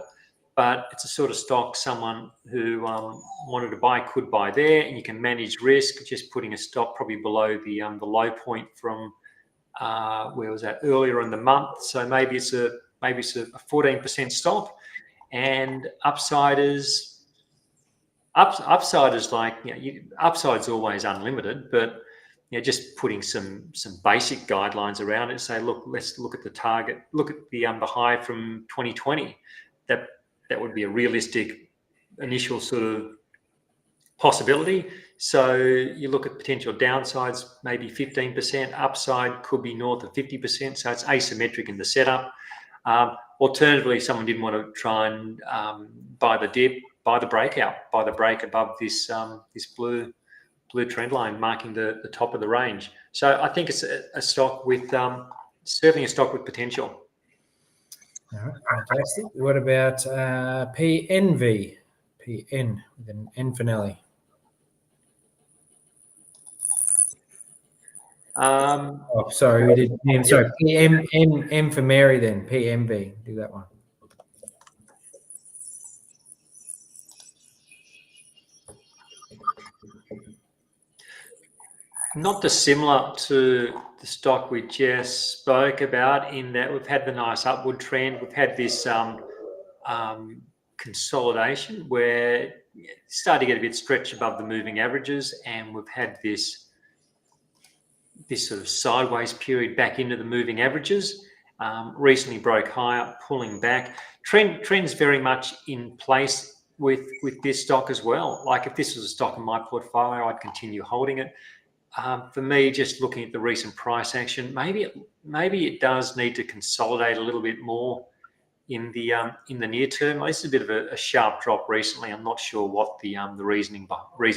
But it's a sort of stock someone who wanted to buy could buy there, and you can manage risk just putting a stop probably below the low point from where was that earlier in the month. So maybe it's a 14% stop, and upside is like upside's always unlimited, but just putting some basic guidelines around it. Say, look, let's look at the target. Look at the high from 2020. That would be a realistic initial sort of possibility. So you look at potential downsides, maybe 15%. Upside could be north of 50%. So it's asymmetric in the setup. Alternatively, someone didn't want to try and buy the dip, buy the breakout, buy the break above this blue trend line marking the top of the range. So I think it's a stock with certainly a stock with potential. All right, fantastic. What about PNV? PN with an N finale. Sorry, we did PM. Sorry, M for Mary. Then PMV. Do that one. Not dissimilar to the stock we just spoke about, in that we've had the nice upward trend. We've had this consolidation where it's started to get a bit stretched above the moving averages, and we've had this sort of sideways period back into the moving averages. Recently broke higher, pulling back. Trend's very much in place with this stock as well. Like if this was a stock in my portfolio, I'd continue holding it. For me, just looking at the recent price action, maybe it does need to consolidate a little bit more in the near term. This is a bit of a sharp drop recently. I'm not sure what the reason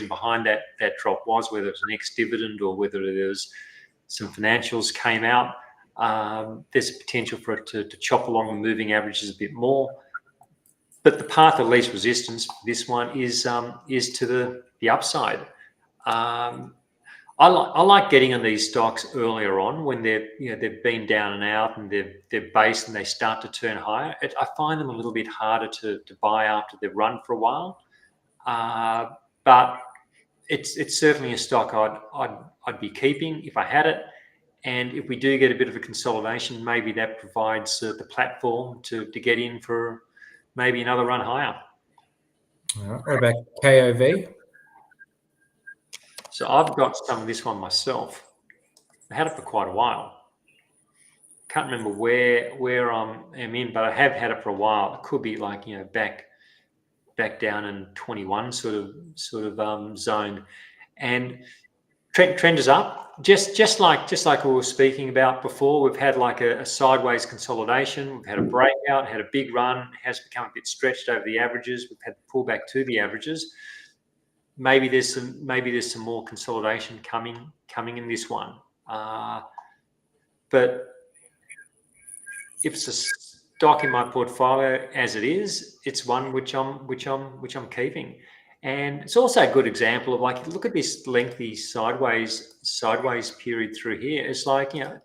behind that drop was, whether it was an ex-dividend or whether there's some financials came out. There's a potential for it to chop along the moving averages a bit more. But the path of least resistance for this one is to the upside. I like getting on these stocks earlier on when they've been down and out and they're based and they start to turn higher. I find them a little bit harder to buy after they've run for a while, but it's certainly a stock I'd be keeping if I had it. And if we do get a bit of a consolidation, maybe that provides the platform to get in for maybe another run higher. All right. What about KOV? So I've got some of this one myself. I had it for quite a while. Can't remember where I'm in, but I have had it for a while. It could be like back down in 21 sort of zone, and trend is up. Just like we were speaking about before, we've had like a sideways consolidation. We've had a breakout, had a big run. It has become a bit stretched over the averages. We've had to pull back to the averages. Maybe there's some more consolidation coming in this one, but if it's a stock in my portfolio as it is, it's one which I'm keeping. And it's also a good example of, like, look at this lengthy sideways period through here. It's like, there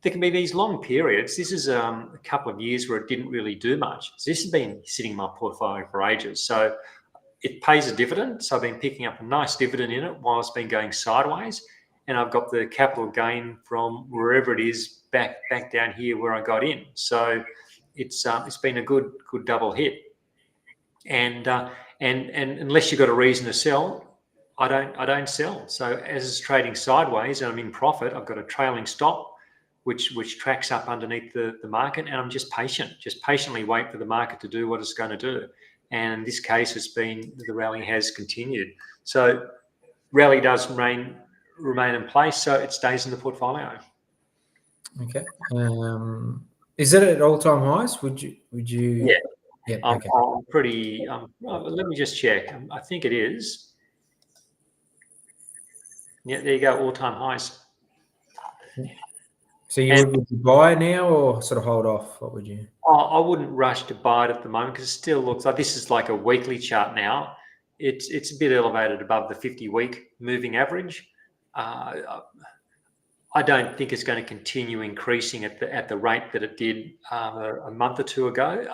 can be these long periods. This is a couple of years where it didn't really do much. So this has been sitting in my portfolio for ages. So it pays a dividend. So I've been picking up a nice dividend in it while it's been going sideways. And I've got the capital gain from wherever it is back down here where I got in. So it's been a good double hit. And unless you've got a reason to sell, I don't sell. So as it's trading sideways and I'm in profit, I've got a trailing stop which tracks up underneath the market, and I'm just patiently wait for the market to do what it's going to do. And in this case, the rally has continued. So rally does remain in place, so it stays in the portfolio. Okay. Is it at all-time highs? Would you? Yeah. Yeah. Okay. I'm pretty. Let me just check. I think it is. Yeah, there you go. All-time highs. So would you buy now or sort of hold off? What would you? I wouldn't rush to buy it at the moment because it still looks like this is like a weekly chart now. It's a bit elevated above the 50-week moving average. I don't think it's going to continue increasing at the rate that it did a month or two ago.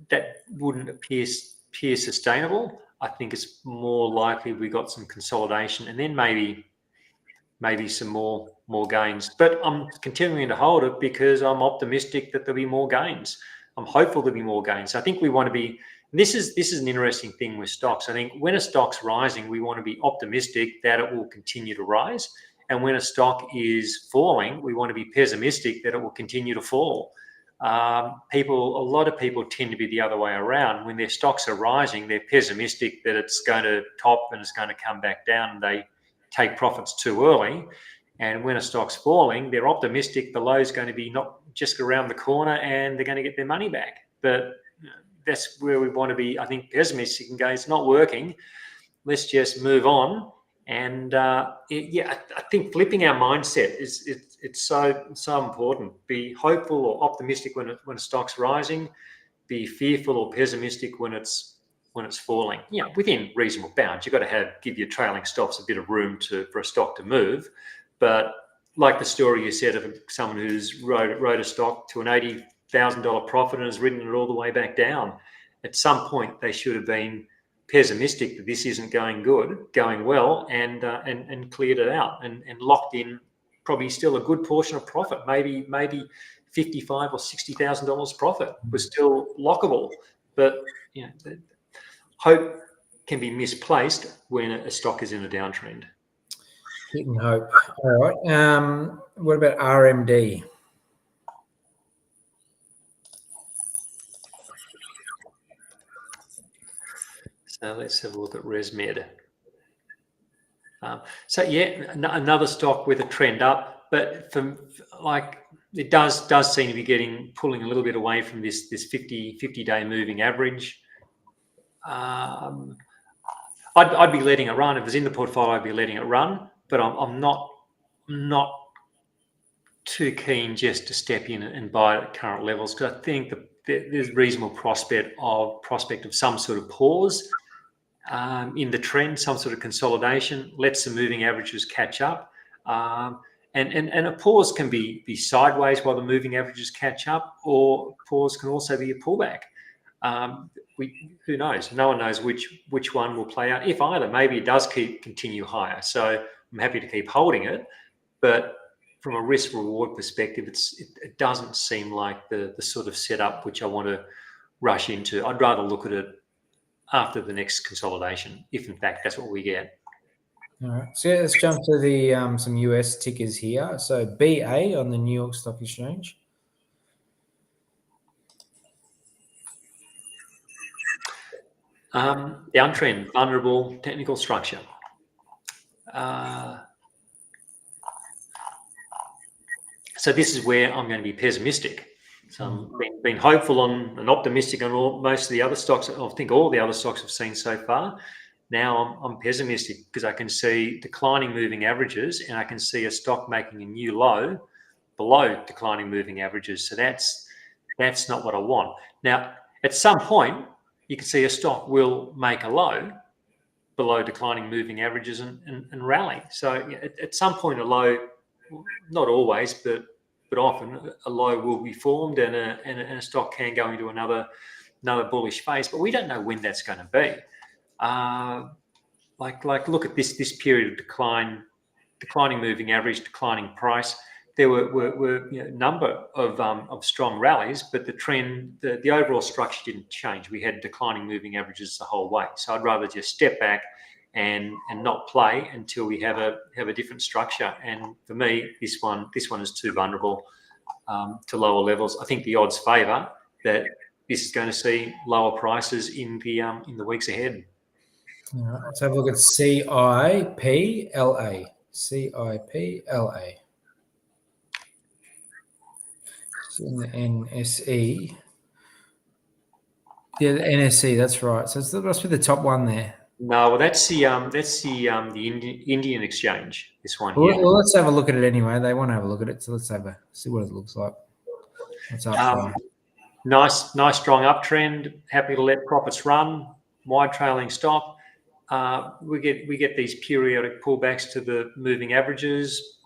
That wouldn't appear sustainable. I think it's more likely we got some consolidation and then maybe some more gains. But I'm continuing to hold it because I'm optimistic that there'll be more gains. I'm hopeful there'll be more gains. I think we want to be. This is an interesting thing with stocks. I think when a stock's rising, we want to be optimistic that it will continue to rise. And when a stock is falling, we want to be pessimistic that it will continue to fall. A lot of people tend to be the other way around. When their stocks are rising, they're pessimistic that it's going to top and it's going to come back down, and they take profits too early. And when a stock's falling, they're optimistic the low is going to be not just around the corner and they're going to get their money back. But that's where we want to be, I think, pessimistic and go, it's not working. Let's just move on. And I think flipping our mindset it's so important. Be hopeful or optimistic when a stock's rising. Be fearful or pessimistic when it's falling. Within reasonable bounds. You've got to give your trailing stops a bit of room for a stock to move. But like the story you said of someone who's rode a stock to an $80,000 profit and has ridden it all the way back down, at some point they should have been pessimistic that this isn't going well, and cleared it out and locked in probably still a good portion of profit, maybe $55,000 or $60,000 profit was still lockable. But hope can be misplaced when a stock is in a downtrend. Hitting hope. All right. What about RMD? So let's have a look at ResMed. So yeah, another stock with a trend up, but it does seem to be pulling a little bit away from this 50-day moving average. I'd be letting it run. If it was in the portfolio, I'd be letting it run, but I'm not too keen just to step in and buy it at current levels, because I think that there's reasonable prospect of some sort of pause in the trend, some sort of consolidation, lets the moving averages catch up. And a pause can be sideways while the moving averages catch up, or pause can also be a pullback. Who knows? No one knows which one will play out. If either, maybe it does continue higher. So I'm happy to keep holding it, but from a risk reward perspective, it doesn't seem like the sort of setup which I want to rush into. I'd rather look at it after the next consolidation, if in fact that's what we get. All right. So let's jump to the some US tickers here. So BA on the New York Stock Exchange. Downtrend, vulnerable, technical structure. So this is where I'm going to be pessimistic. So I've been hopeful and optimistic on most of the other stocks. I think all the other stocks I've seen so far. Now I'm pessimistic because I can see declining moving averages, and I can see a stock making a new low below declining moving averages. So that's not what I want. Now, at some point, you can see a stock will make a low below declining moving averages and rally. So at some point, a low, not always, but often, a low will be formed, and a stock can go into another bullish phase. But we don't know when that's going to be. Look at this period of declining moving average, declining price. There were a number of strong rallies, but the trend, the overall structure didn't change. We had declining moving averages the whole way. So I'd rather just step back and not play until we have a different structure. And for me, this one is too vulnerable to lower levels. I think the odds favour that this is going to see lower prices in the weeks ahead. All right, let's have a look at CIPLA. CIPLA. It's in the NSE. Yeah, the NSE. That's right. So that must be the top one there. No, well, that's the Indian exchange. This one here. Well, let's have a look at it anyway. They want to have a look at it, so let's see what it looks like. What's up there? Nice strong uptrend. Happy to let profits run. Wide trailing stop. We get these periodic pullbacks to the moving averages.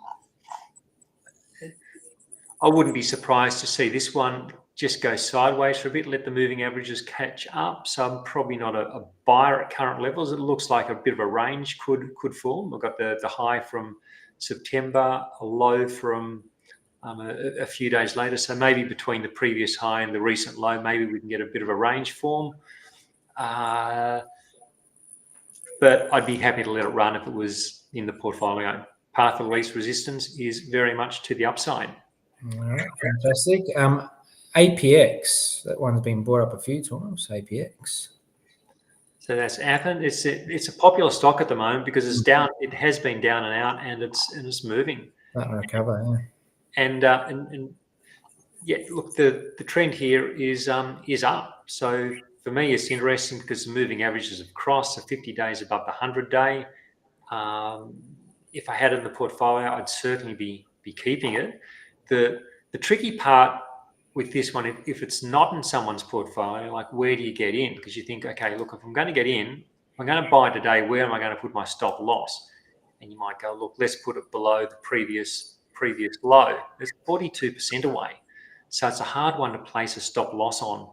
I wouldn't be surprised to see this one just go sideways for a bit, let the moving averages catch up. So I'm probably not a buyer at current levels. It looks like a bit of a range could form. We've got the high from September, a low from a few days later. So maybe between the previous high and the recent low, maybe we can get a bit of a range form. But I'd be happy to let it run if it was in the portfolio. Path of least resistance is very much to the upside. All right, fantastic. APX, that one's been brought up a few times. APX. So that's Appen. It's a popular stock at the moment because it's down. It has been down and out, and it's moving. That recover, yeah. And yeah, look, the trend here is up. So for me, it's interesting because the moving averages have crossed. So 50 days above the 100-day. If I had it in the portfolio, I'd certainly be keeping it. The tricky part with this one, if it's not in someone's portfolio, like where do you get in? Because you think, okay, look, if I'm going to get in, I'm going to buy today, where am I going to put my stop loss? And you might go, look, let's put it below the previous low. It's 42% away. So it's a hard one to place a stop loss on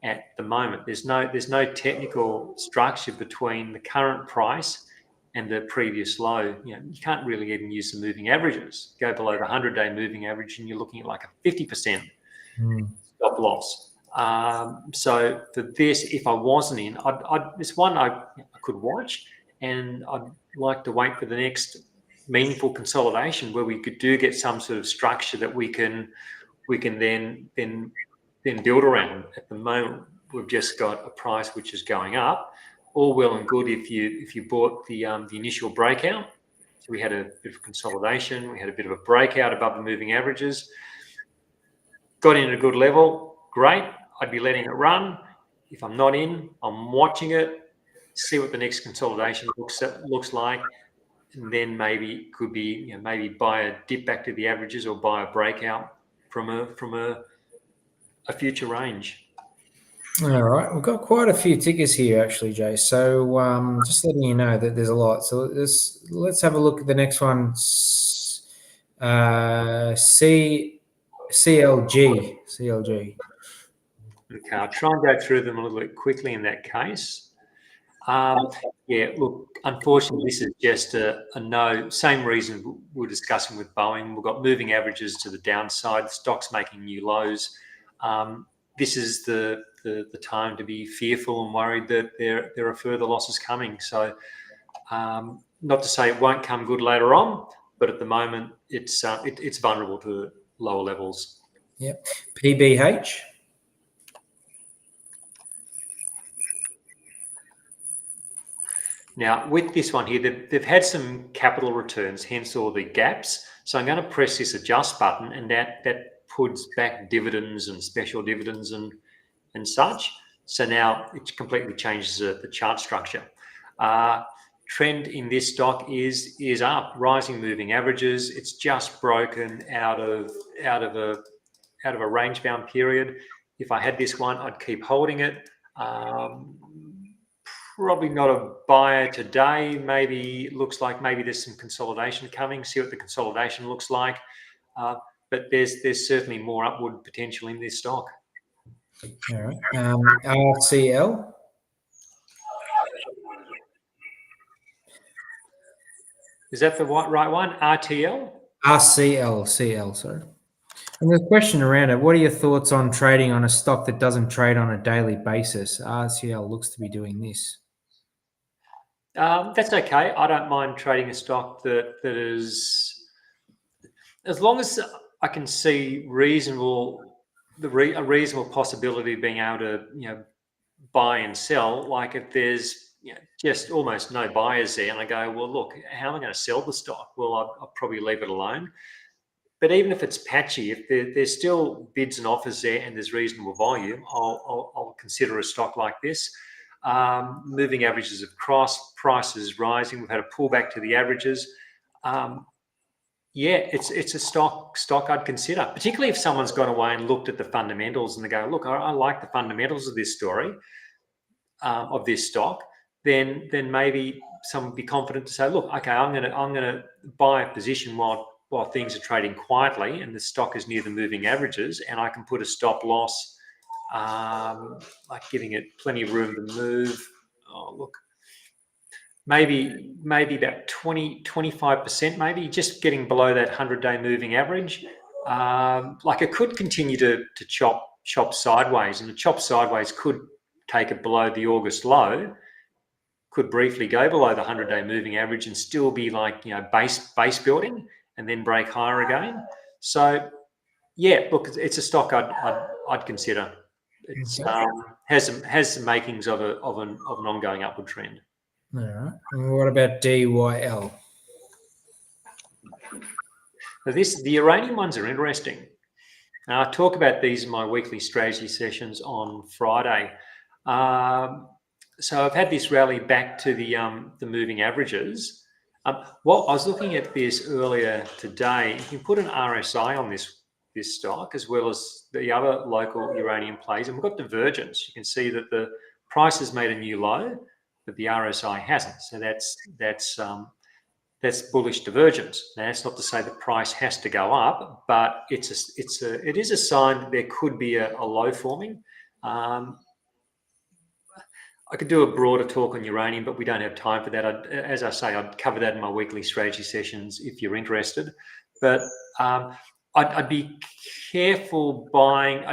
at the moment. There's no technical structure between the current price and the previous low, you can't really even use the moving averages. Go below the 100-day moving average, and you're looking at like a 50% stop loss. So for this, if I wasn't in, it's one I could watch, and I'd like to wait for the next meaningful consolidation where we do get some sort of structure that we can then build around. At the moment, we've just got a price which is going up. All well and good if you bought the initial breakout. So we had a bit of consolidation. We had a bit of a breakout above the moving averages. Got in at a good level. Great. I'd be letting it run. If I'm not in, I'm watching it, see what the next consolidation looks like, and then maybe could be maybe buy a dip back to the averages or buy a breakout from a future range. All right, we've got quite a few tickers here actually, Jay. So just letting you know that there's a lot. So let's have a look at the next one. CLG. Okay, I'll try and go through them a little bit quickly in that case. Yeah, look, unfortunately, this is just a no. Same reason we're discussing with Boeing. We've got moving averages to the downside. The stock's making new lows. This is the time to be fearful and worried that there are further losses coming. So, not to say it won't come good later on, but at the moment, it's vulnerable to lower levels. Yep. PBH. Now, with this one here, they've had some capital returns, hence all the gaps. So I'm going to press this adjust button, and that puts back dividends and special dividends and such. So now it completely changes the chart structure. Trend in this stock is up, rising moving averages. It's just broken out of a range bound period. If I had this one, I'd keep holding it. Probably not a buyer today. Maybe it looks like maybe there's some consolidation coming. See what the consolidation looks like. But there's certainly more upward potential in this stock. All right. RCL. Is that the right one? RTL? CL, sorry. And there's a question around it. What are your thoughts on trading on a stock that doesn't trade on a daily basis? RCL looks to be doing this. That's okay. I don't mind trading a stock that is, as long as I can see a reasonable possibility of being able to buy and sell. Like if there's just almost no buyers there, and I go, well, look, how am I going to sell the stock? Well, I'll probably leave it alone. But even if it's patchy, if there's still bids and offers there and there's reasonable volume, I'll consider a stock like this. Moving averages have crossed, prices rising. We've had a pullback to the averages. Yeah, it's a stock I'd consider, particularly if someone's gone away and looked at the fundamentals and they go, look, I like the fundamentals of this story, of this stock. Then maybe someone would be confident to say, look, okay, I'm gonna buy a position while things are trading quietly and the stock is near the moving averages, and I can put a stop loss, like giving it plenty of room to move. Oh, look, maybe about 25%, maybe just getting below that 100-day moving average. Like it could continue to chop sideways, and the chop sideways could take it below the August low, could briefly go below the 100-day moving average and still be like, base building and then break higher again. So yeah, look, it's a stock I'd consider. It's has some makings of an ongoing upward trend. All right. And what about DYL? Now the uranium ones are interesting. I talk about these in my weekly strategy sessions on Friday. So I've had this rally back to the moving averages. Well, I was looking at this earlier today. You can put an RSI on this stock as well as the other local uranium plays, and we've got divergence. You can see that the price has made a new low, but the RSI hasn't. So that's bullish divergence. Now, that's not to say the price has to go up, but it is a sign that there could be a low forming. I could do a broader talk on uranium, but we don't have time for that. As I say, I'd cover that in my weekly strategy sessions if you're interested. But I'd be careful buying.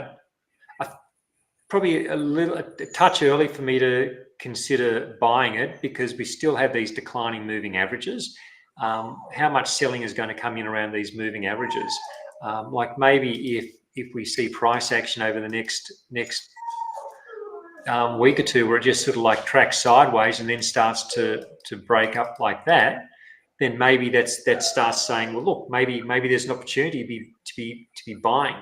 Probably a touch early for me to consider buying it because we still have these declining moving averages. How much selling is going to come in around these moving averages? Like maybe if we see price action over the next week or two where it just sort of like tracks sideways and then starts to break up like that, then maybe that starts saying, well, look, maybe there's an opportunity to be buying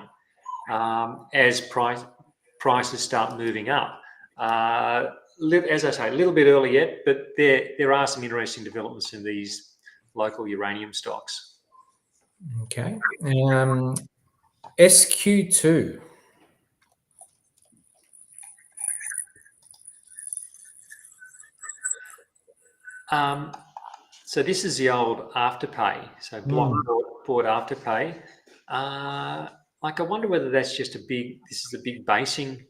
as prices start moving up. As I say, a little bit early yet, but there are some interesting developments in these local uranium stocks. Okay. SQ2. So this is the old Afterpay. So block bought Afterpay. Like I wonder whether that's just this is a big basing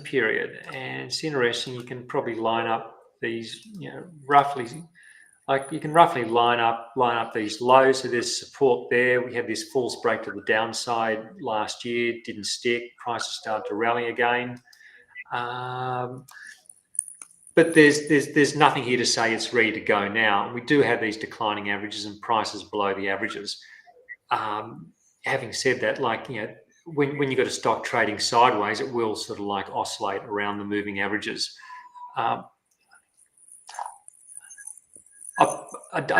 period, and it's interesting. You can probably line up these, roughly. Like you can roughly line up these lows. So there's support there. We had this false break to the downside last year. Didn't stick. Prices started to rally again. But there's nothing here to say it's ready to go now. We do have these declining averages and prices below the averages. Having said that, like, when you've got a stock trading sideways, it will sort of like oscillate around the moving averages. I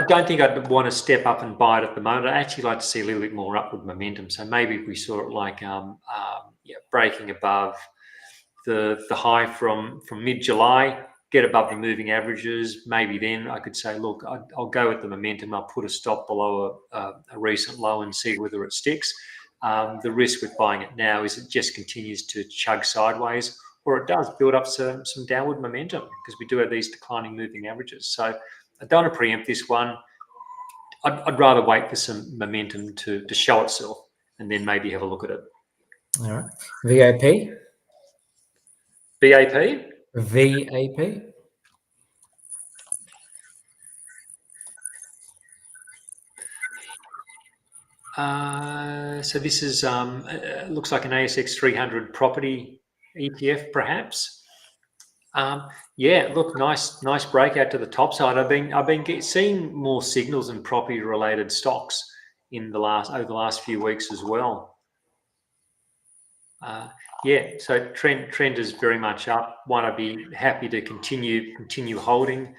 don't think I'd want to step up and buy it at the moment. I'd actually like to see a little bit more upward momentum. So maybe if we saw it like breaking above the high from mid-July, get above the moving averages, maybe then I could say, look, I'll go with the momentum. I'll put a stop below a recent low and see whether it sticks. The risk with buying it now is it just continues to chug sideways, or it does build up some downward momentum because we do have these declining moving averages. So I don't want to preempt this one. I'd rather wait for some momentum to show itself and then maybe have a look at it. All right. VAP? BAP? VAP? So this is looks like an ASX 300 property ETF, perhaps. Yeah, look, nice breakout to the top side. I've been seeing more signals in property related stocks over the last few weeks as well. Yeah, so trend is very much up. One, I'd be happy to continue holding.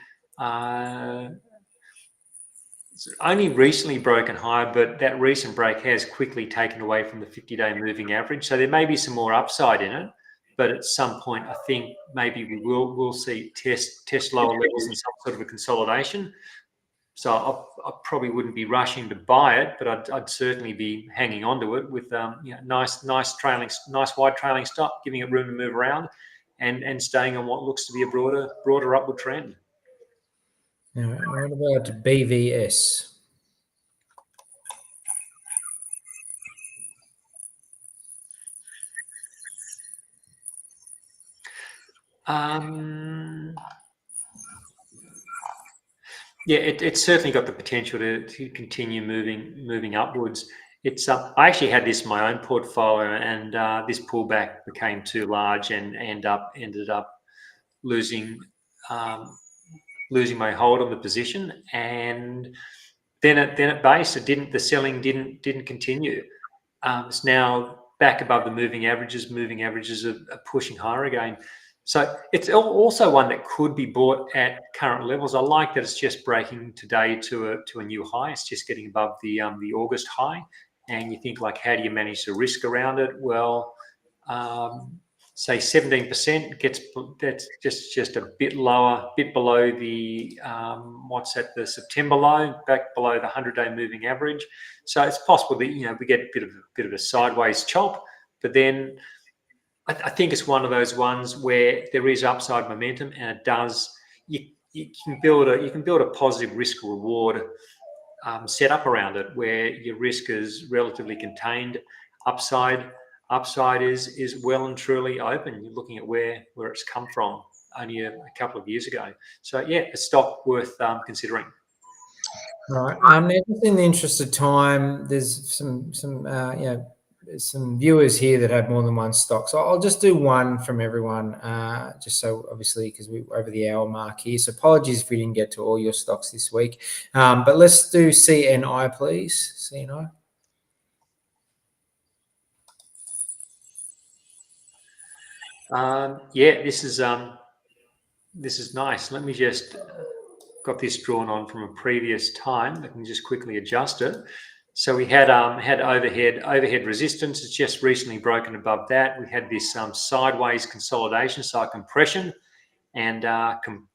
It's only recently broken higher, but that recent break has quickly taken away from the 50-day moving average. So there may be some more upside in it, but at some point, I think maybe we'll see test lower levels and some sort of a consolidation. So I probably wouldn't be rushing to buy it, but I'd certainly be hanging on to it with nice wide trailing stock, giving it room to move around, and staying on what looks to be a broader upward trend. All right. What about BVS? Yeah, it's certainly got the potential to continue moving upwards. It's I actually had this in my own portfolio, and this pullback became too large and ended up losing my hold on the position, and then at base the selling didn't continue. It's now back above the moving averages. Moving averages are pushing higher again. So it's also one that could be bought at current levels. I like that it's just breaking today to a new high. It's just getting above the August high, and you think like, how do you manage the risk around it? Well, say 17% that's just a bit lower, bit below the the September low, back below the 100-day moving average. So it's possible that we get a bit of a sideways chop, but then I think it's one of those ones where there is upside momentum, and it does. You can build a positive risk reward setup around it, where your risk is relatively contained. Upside, upside is well and truly open. You're looking at where it's come from only a couple of years ago. So yeah, a stock worth considering. Right. Now, just in the interest of time, there's some some viewers here that have more than one stock, so I'll just do one from everyone, just so obviously because we're over the hour mark here. So apologies if we didn't get to all your stocks this week, but let's do CNI, please. CNI. Yeah, this is nice. Let me just got this drawn on from a previous time. I can just quickly adjust it. So we had overhead resistance. It's just recently broken above that. We had this sideways consolidation, so compression, and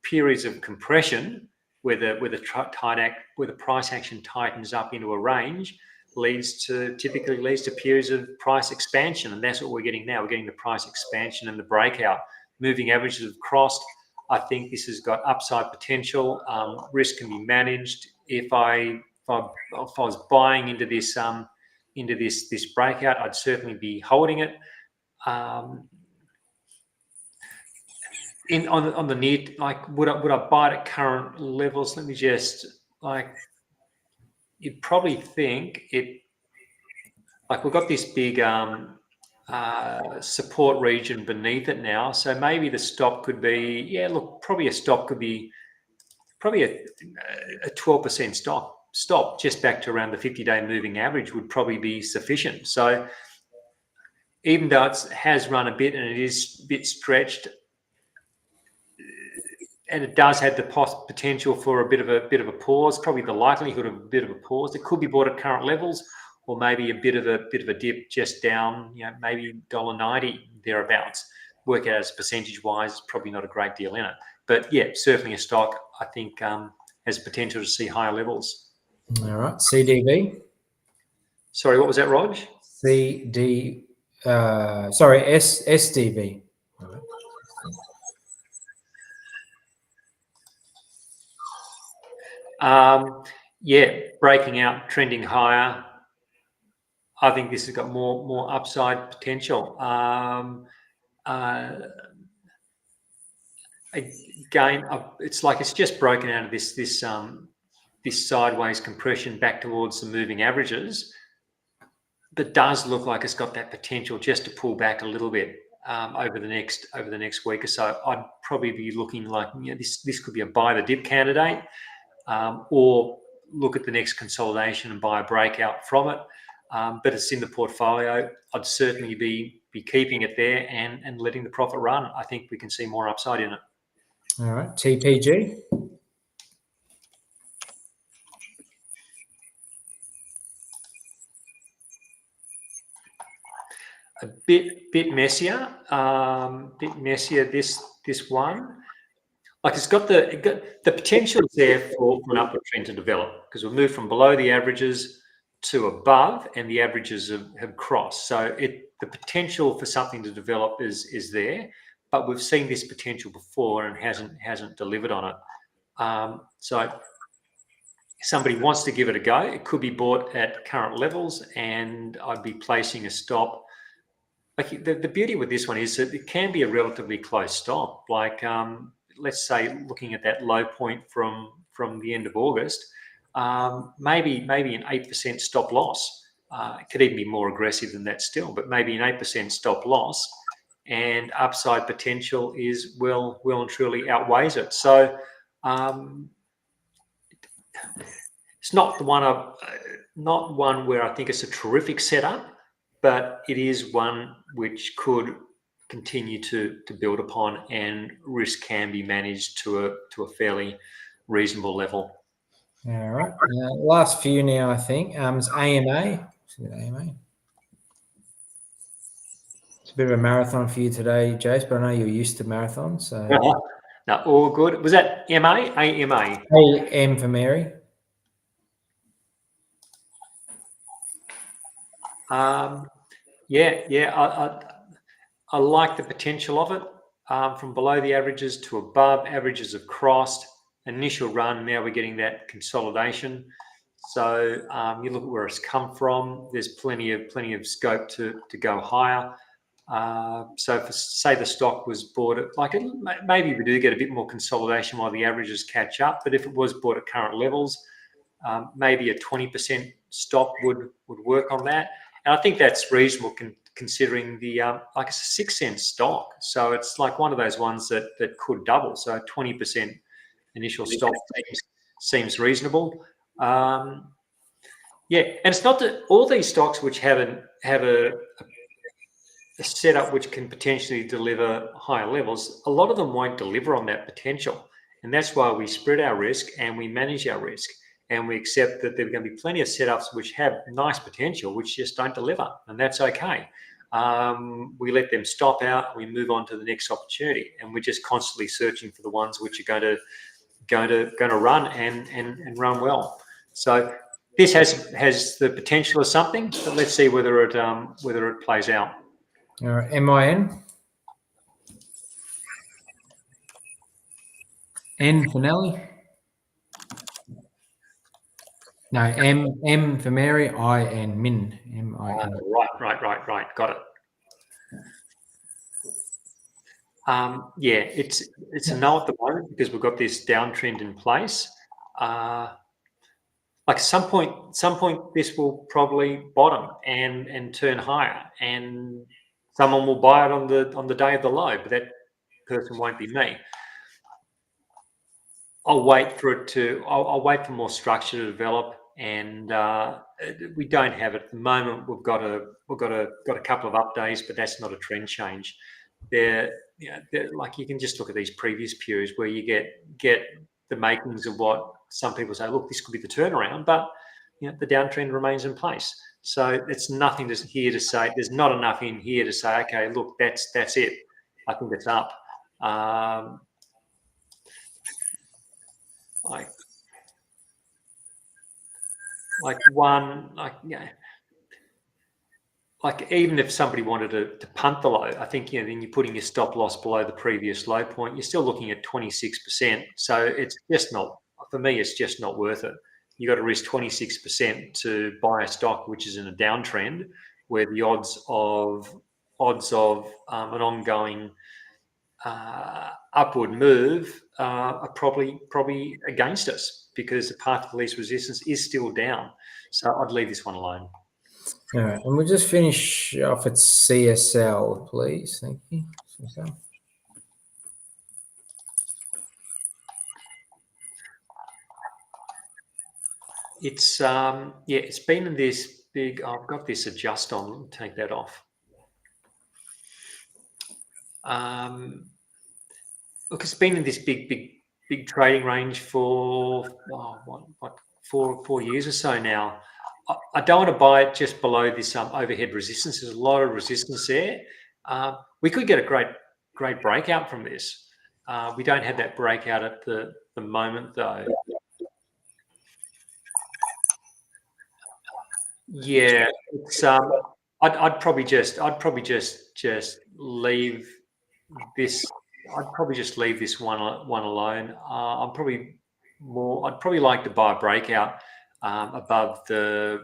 periods of compression where the price action tightens up into a range typically leads to periods of price expansion, and that's what we're getting now. We're getting the price expansion and the breakout. Moving averages have crossed. I think this has got upside potential. Risk can be managed. If I was buying into this breakout, I'd certainly be holding it. On the near, like, would I buy it at current levels? Let me just, like, you'd probably think it, like, we've got this big support region beneath it now, so maybe the stop could be, yeah, look, probably a stop could be probably a 12% stop just back to around the 50-day moving average would probably be sufficient. So even though it has run a bit and it is a bit stretched, and it does have the potential for a bit of a pause, probably the likelihood of a bit of a pause. It could be bought at current levels, or maybe a bit of a dip just down, maybe $1.90 thereabouts. Work out as percentage wise, probably not a great deal in it, but yeah, certainly a stock I think has potential to see higher levels. All right, CDV. Sorry, what was that, Rog? SDV. All right. Yeah, breaking out, trending higher. I think this has got more upside potential. Again, it's like it's just broken out of this sideways compression back towards the moving averages, but does look like it's got that potential just to pull back a little bit over the next week or so. I'd probably be looking like, this could be a buy the dip candidate, or look at the next consolidation and buy a breakout from it. But it's in the portfolio. I'd certainly be keeping it there and letting the profit run. I think we can see more upside in it. All right, TPG. A bit messier. This one. Like, it's got the potential there for an upward trend to develop, because we've moved from below the averages to above, and the averages have crossed. So the potential for something to develop is there, but we've seen this potential before and hasn't delivered on it. So if somebody wants to give it a go, it could be bought at current levels, and I'd be placing a stop. Like, the beauty with this one is that it can be a relatively close stop. Like, let's say, looking at that low point from the end of August, maybe an 8% stop loss. It could even be more aggressive than that still, but maybe an 8% stop loss, and upside potential is well and truly outweighs it. So it's not one where I think it's a terrific setup, but it is one which could continue to build upon, and risk can be managed to a fairly reasonable level. All right. Last few now, I think. Is AMA. AMA. It's a bit of a marathon for you today, Jace, but I know you're used to marathons. So. No, all good. Was that MA? AMA? AM for Mary. I like the potential of it. From below the averages to above, averages have crossed. Initial run, now we're getting that consolidation. So you look at where it's come from. There's plenty of scope to go higher. So if, say, the stock was bought at, maybe we do get a bit more consolidation while the averages catch up, but if it was bought at current levels, maybe a 20% stop would work on that. And I think that's reasonable considering the like it's a 6 cent stock, so it's like one of those ones that could double. So 20% initial stop seems reasonable. Yeah, and it's not that all these stocks which have a setup which can potentially deliver higher levels, a lot of them won't deliver on that potential. And that's why we spread our risk and we manage our risk. And we accept that there are going to be plenty of setups which have nice potential, which just don't deliver. And that's okay. We let them stop out, we move on to the next opportunity. And we're just constantly searching for the ones which are going to run and run well. So this has the potential of something, but let's see whether it plays out. All right, MIN. N for Nelly. No, M for Mary. IN. Min. MIN. Right. Got it. Yeah, it's a no at the moment because we've got this downtrend in place. Like some point this will probably bottom and turn higher, and someone will buy it on the day of the low, but that person won't be me. I'll wait for more structure to develop, and we don't have it at the moment. We've got a couple of up days, but that's not a trend change. They're like, you can just look at these previous periods where you get the makings of what some people say, look, this could be the turnaround, but the downtrend remains in place. So it's nothing here to say. There's not enough in here to say, okay, look, that's it. I think it's up. Even if somebody wanted to punt the low, I think then you're putting your stop loss below the previous low point. You're still looking at 26%. So it's just not, for me, it's just not worth it. You got to risk 26% to buy a stock which is in a downtrend, where the odds of an ongoing upward move are probably against us, because the path of least resistance is still down. So I'd leave this one alone. All right, and we'll just finish off at CSL, please. Thank you. CSL. It's been in this big. I've got this adjust on. Take that off. Look, it's been in this big trading range for 4 years or so now. I don't want to buy it just below this overhead resistance. There's a lot of resistance there. We could get a great breakout from this. We don't have that breakout at the moment, though. Yeah, it's I'd probably just leave this. I'd probably just leave this one alone. I'd probably like to buy a breakout above the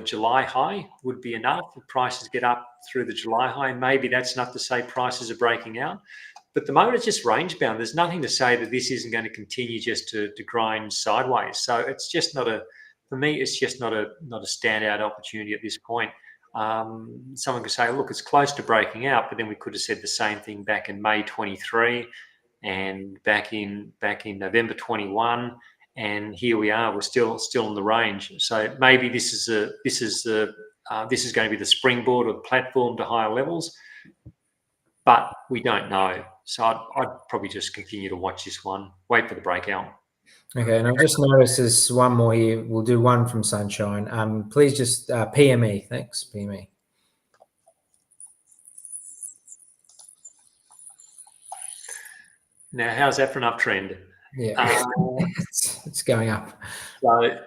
July high would be enough. If prices get up through the July high, maybe that's enough to say prices are breaking out. But at the moment, it's just range bound. There's nothing to say that this isn't going to continue just to grind sideways. So it's just not for me, it's just not a standout opportunity at this point. Someone could say, look, it's close to breaking out, but then we could have said the same thing back in May 23 and back in November 21, and here we are. We're still in the range. So maybe this is going to be the springboard or the platform to higher levels, but we don't know. So I'd probably just continue to watch this one, wait for the breakout. Okay, and I've just noticed there's one more here. We'll do one from Sunshine. Please just PME. Thanks, PME. Now, how's that for an uptrend? Yeah, it's going up. So,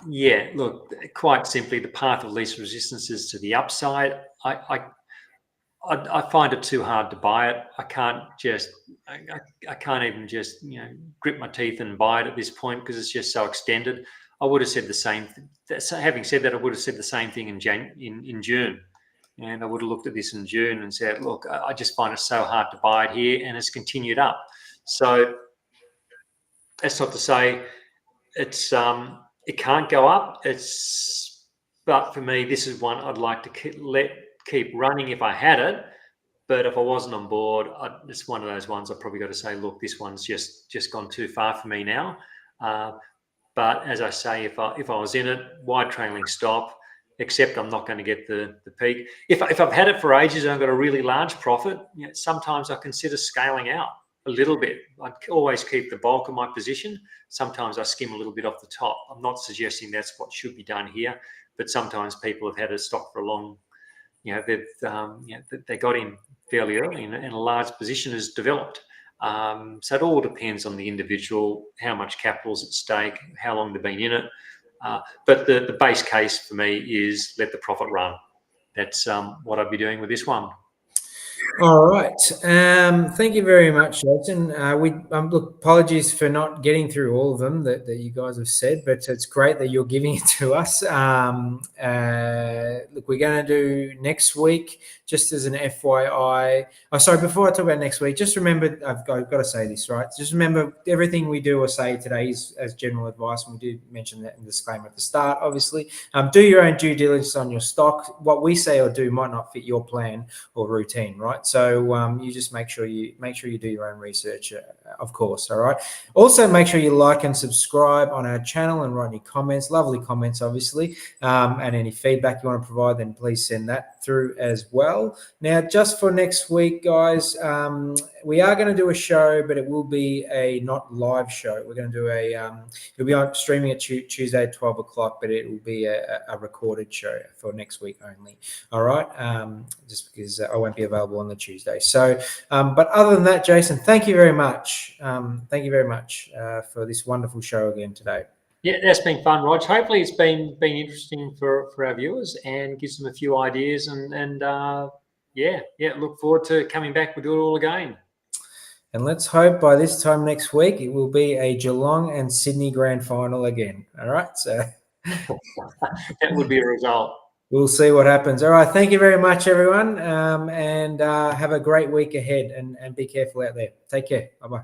yeah, look, quite simply, the path of least resistance is to the upside. I find it too hard to buy it. I can't even just grip my teeth and buy it at this point because it's just so extended. I would have said the same. Having said that, I would have said the same thing in June. And I would have looked at this in June and said, look, I just find it so hard to buy it here, and it's continued up. So that's not to say it's it can't go up. But for me, this is one I'd like to keep running if I had it. But if I wasn't on board, it's one of those ones I've probably got to say, look, this one's just gone too far for me now. But as I say, if I was in it, wide trailing stop, except I'm not going to get the peak. If I've had it for ages and I've got a really large profit, sometimes I consider scaling out a little bit. I always keep the bulk of my position. Sometimes I skim a little bit off the top. I'm not suggesting that's what should be done here, but sometimes people have had a stock for a long, they got in fairly early and a large position has developed. So it all depends on the individual, how much capital's at stake, how long they've been in it. But the base case for me is let the profit run. That's what I'd be doing with this one. All right. Thank you very much, Jason. Look, apologies for not getting through all of them that you guys have said, but it's great that you're giving it to us. Look, we're going to do next week, just as an FYI. Oh, sorry, before I talk about next week, just remember, I've got to say this, right? Just remember, everything we do or say today is as general advice, and we do mention that in the disclaimer at the start, obviously. Do your own due diligence on your stock. What we say or do might not fit your plan or routine, right? So you just make sure you do your own research, of course. All right. Also, make sure you like and subscribe on our channel and write any comments, lovely comments, obviously, and any feedback you want to provide, then please send that through as well. Now, just for next week, guys, we are going to do a show, but it will be a not live show. We're going to do it'll be on streaming at Tuesday at 12 o'clock, but it will be a recorded show for next week only. All right. Just because I won't be available on the Tuesday. So, but other than that, Jason, thank you very much. Thank you very much for this wonderful show again today. Yeah, that's been fun, Rog. Hopefully it's been interesting for our viewers and gives them a few ideas and look forward to coming back. We'll do it all again. And let's hope by this time next week it will be a Geelong and Sydney grand final again. All right, so that would be a result. We'll see what happens. All right, thank you very much, everyone, and have a great week ahead, and be careful out there. Take care. Bye-bye.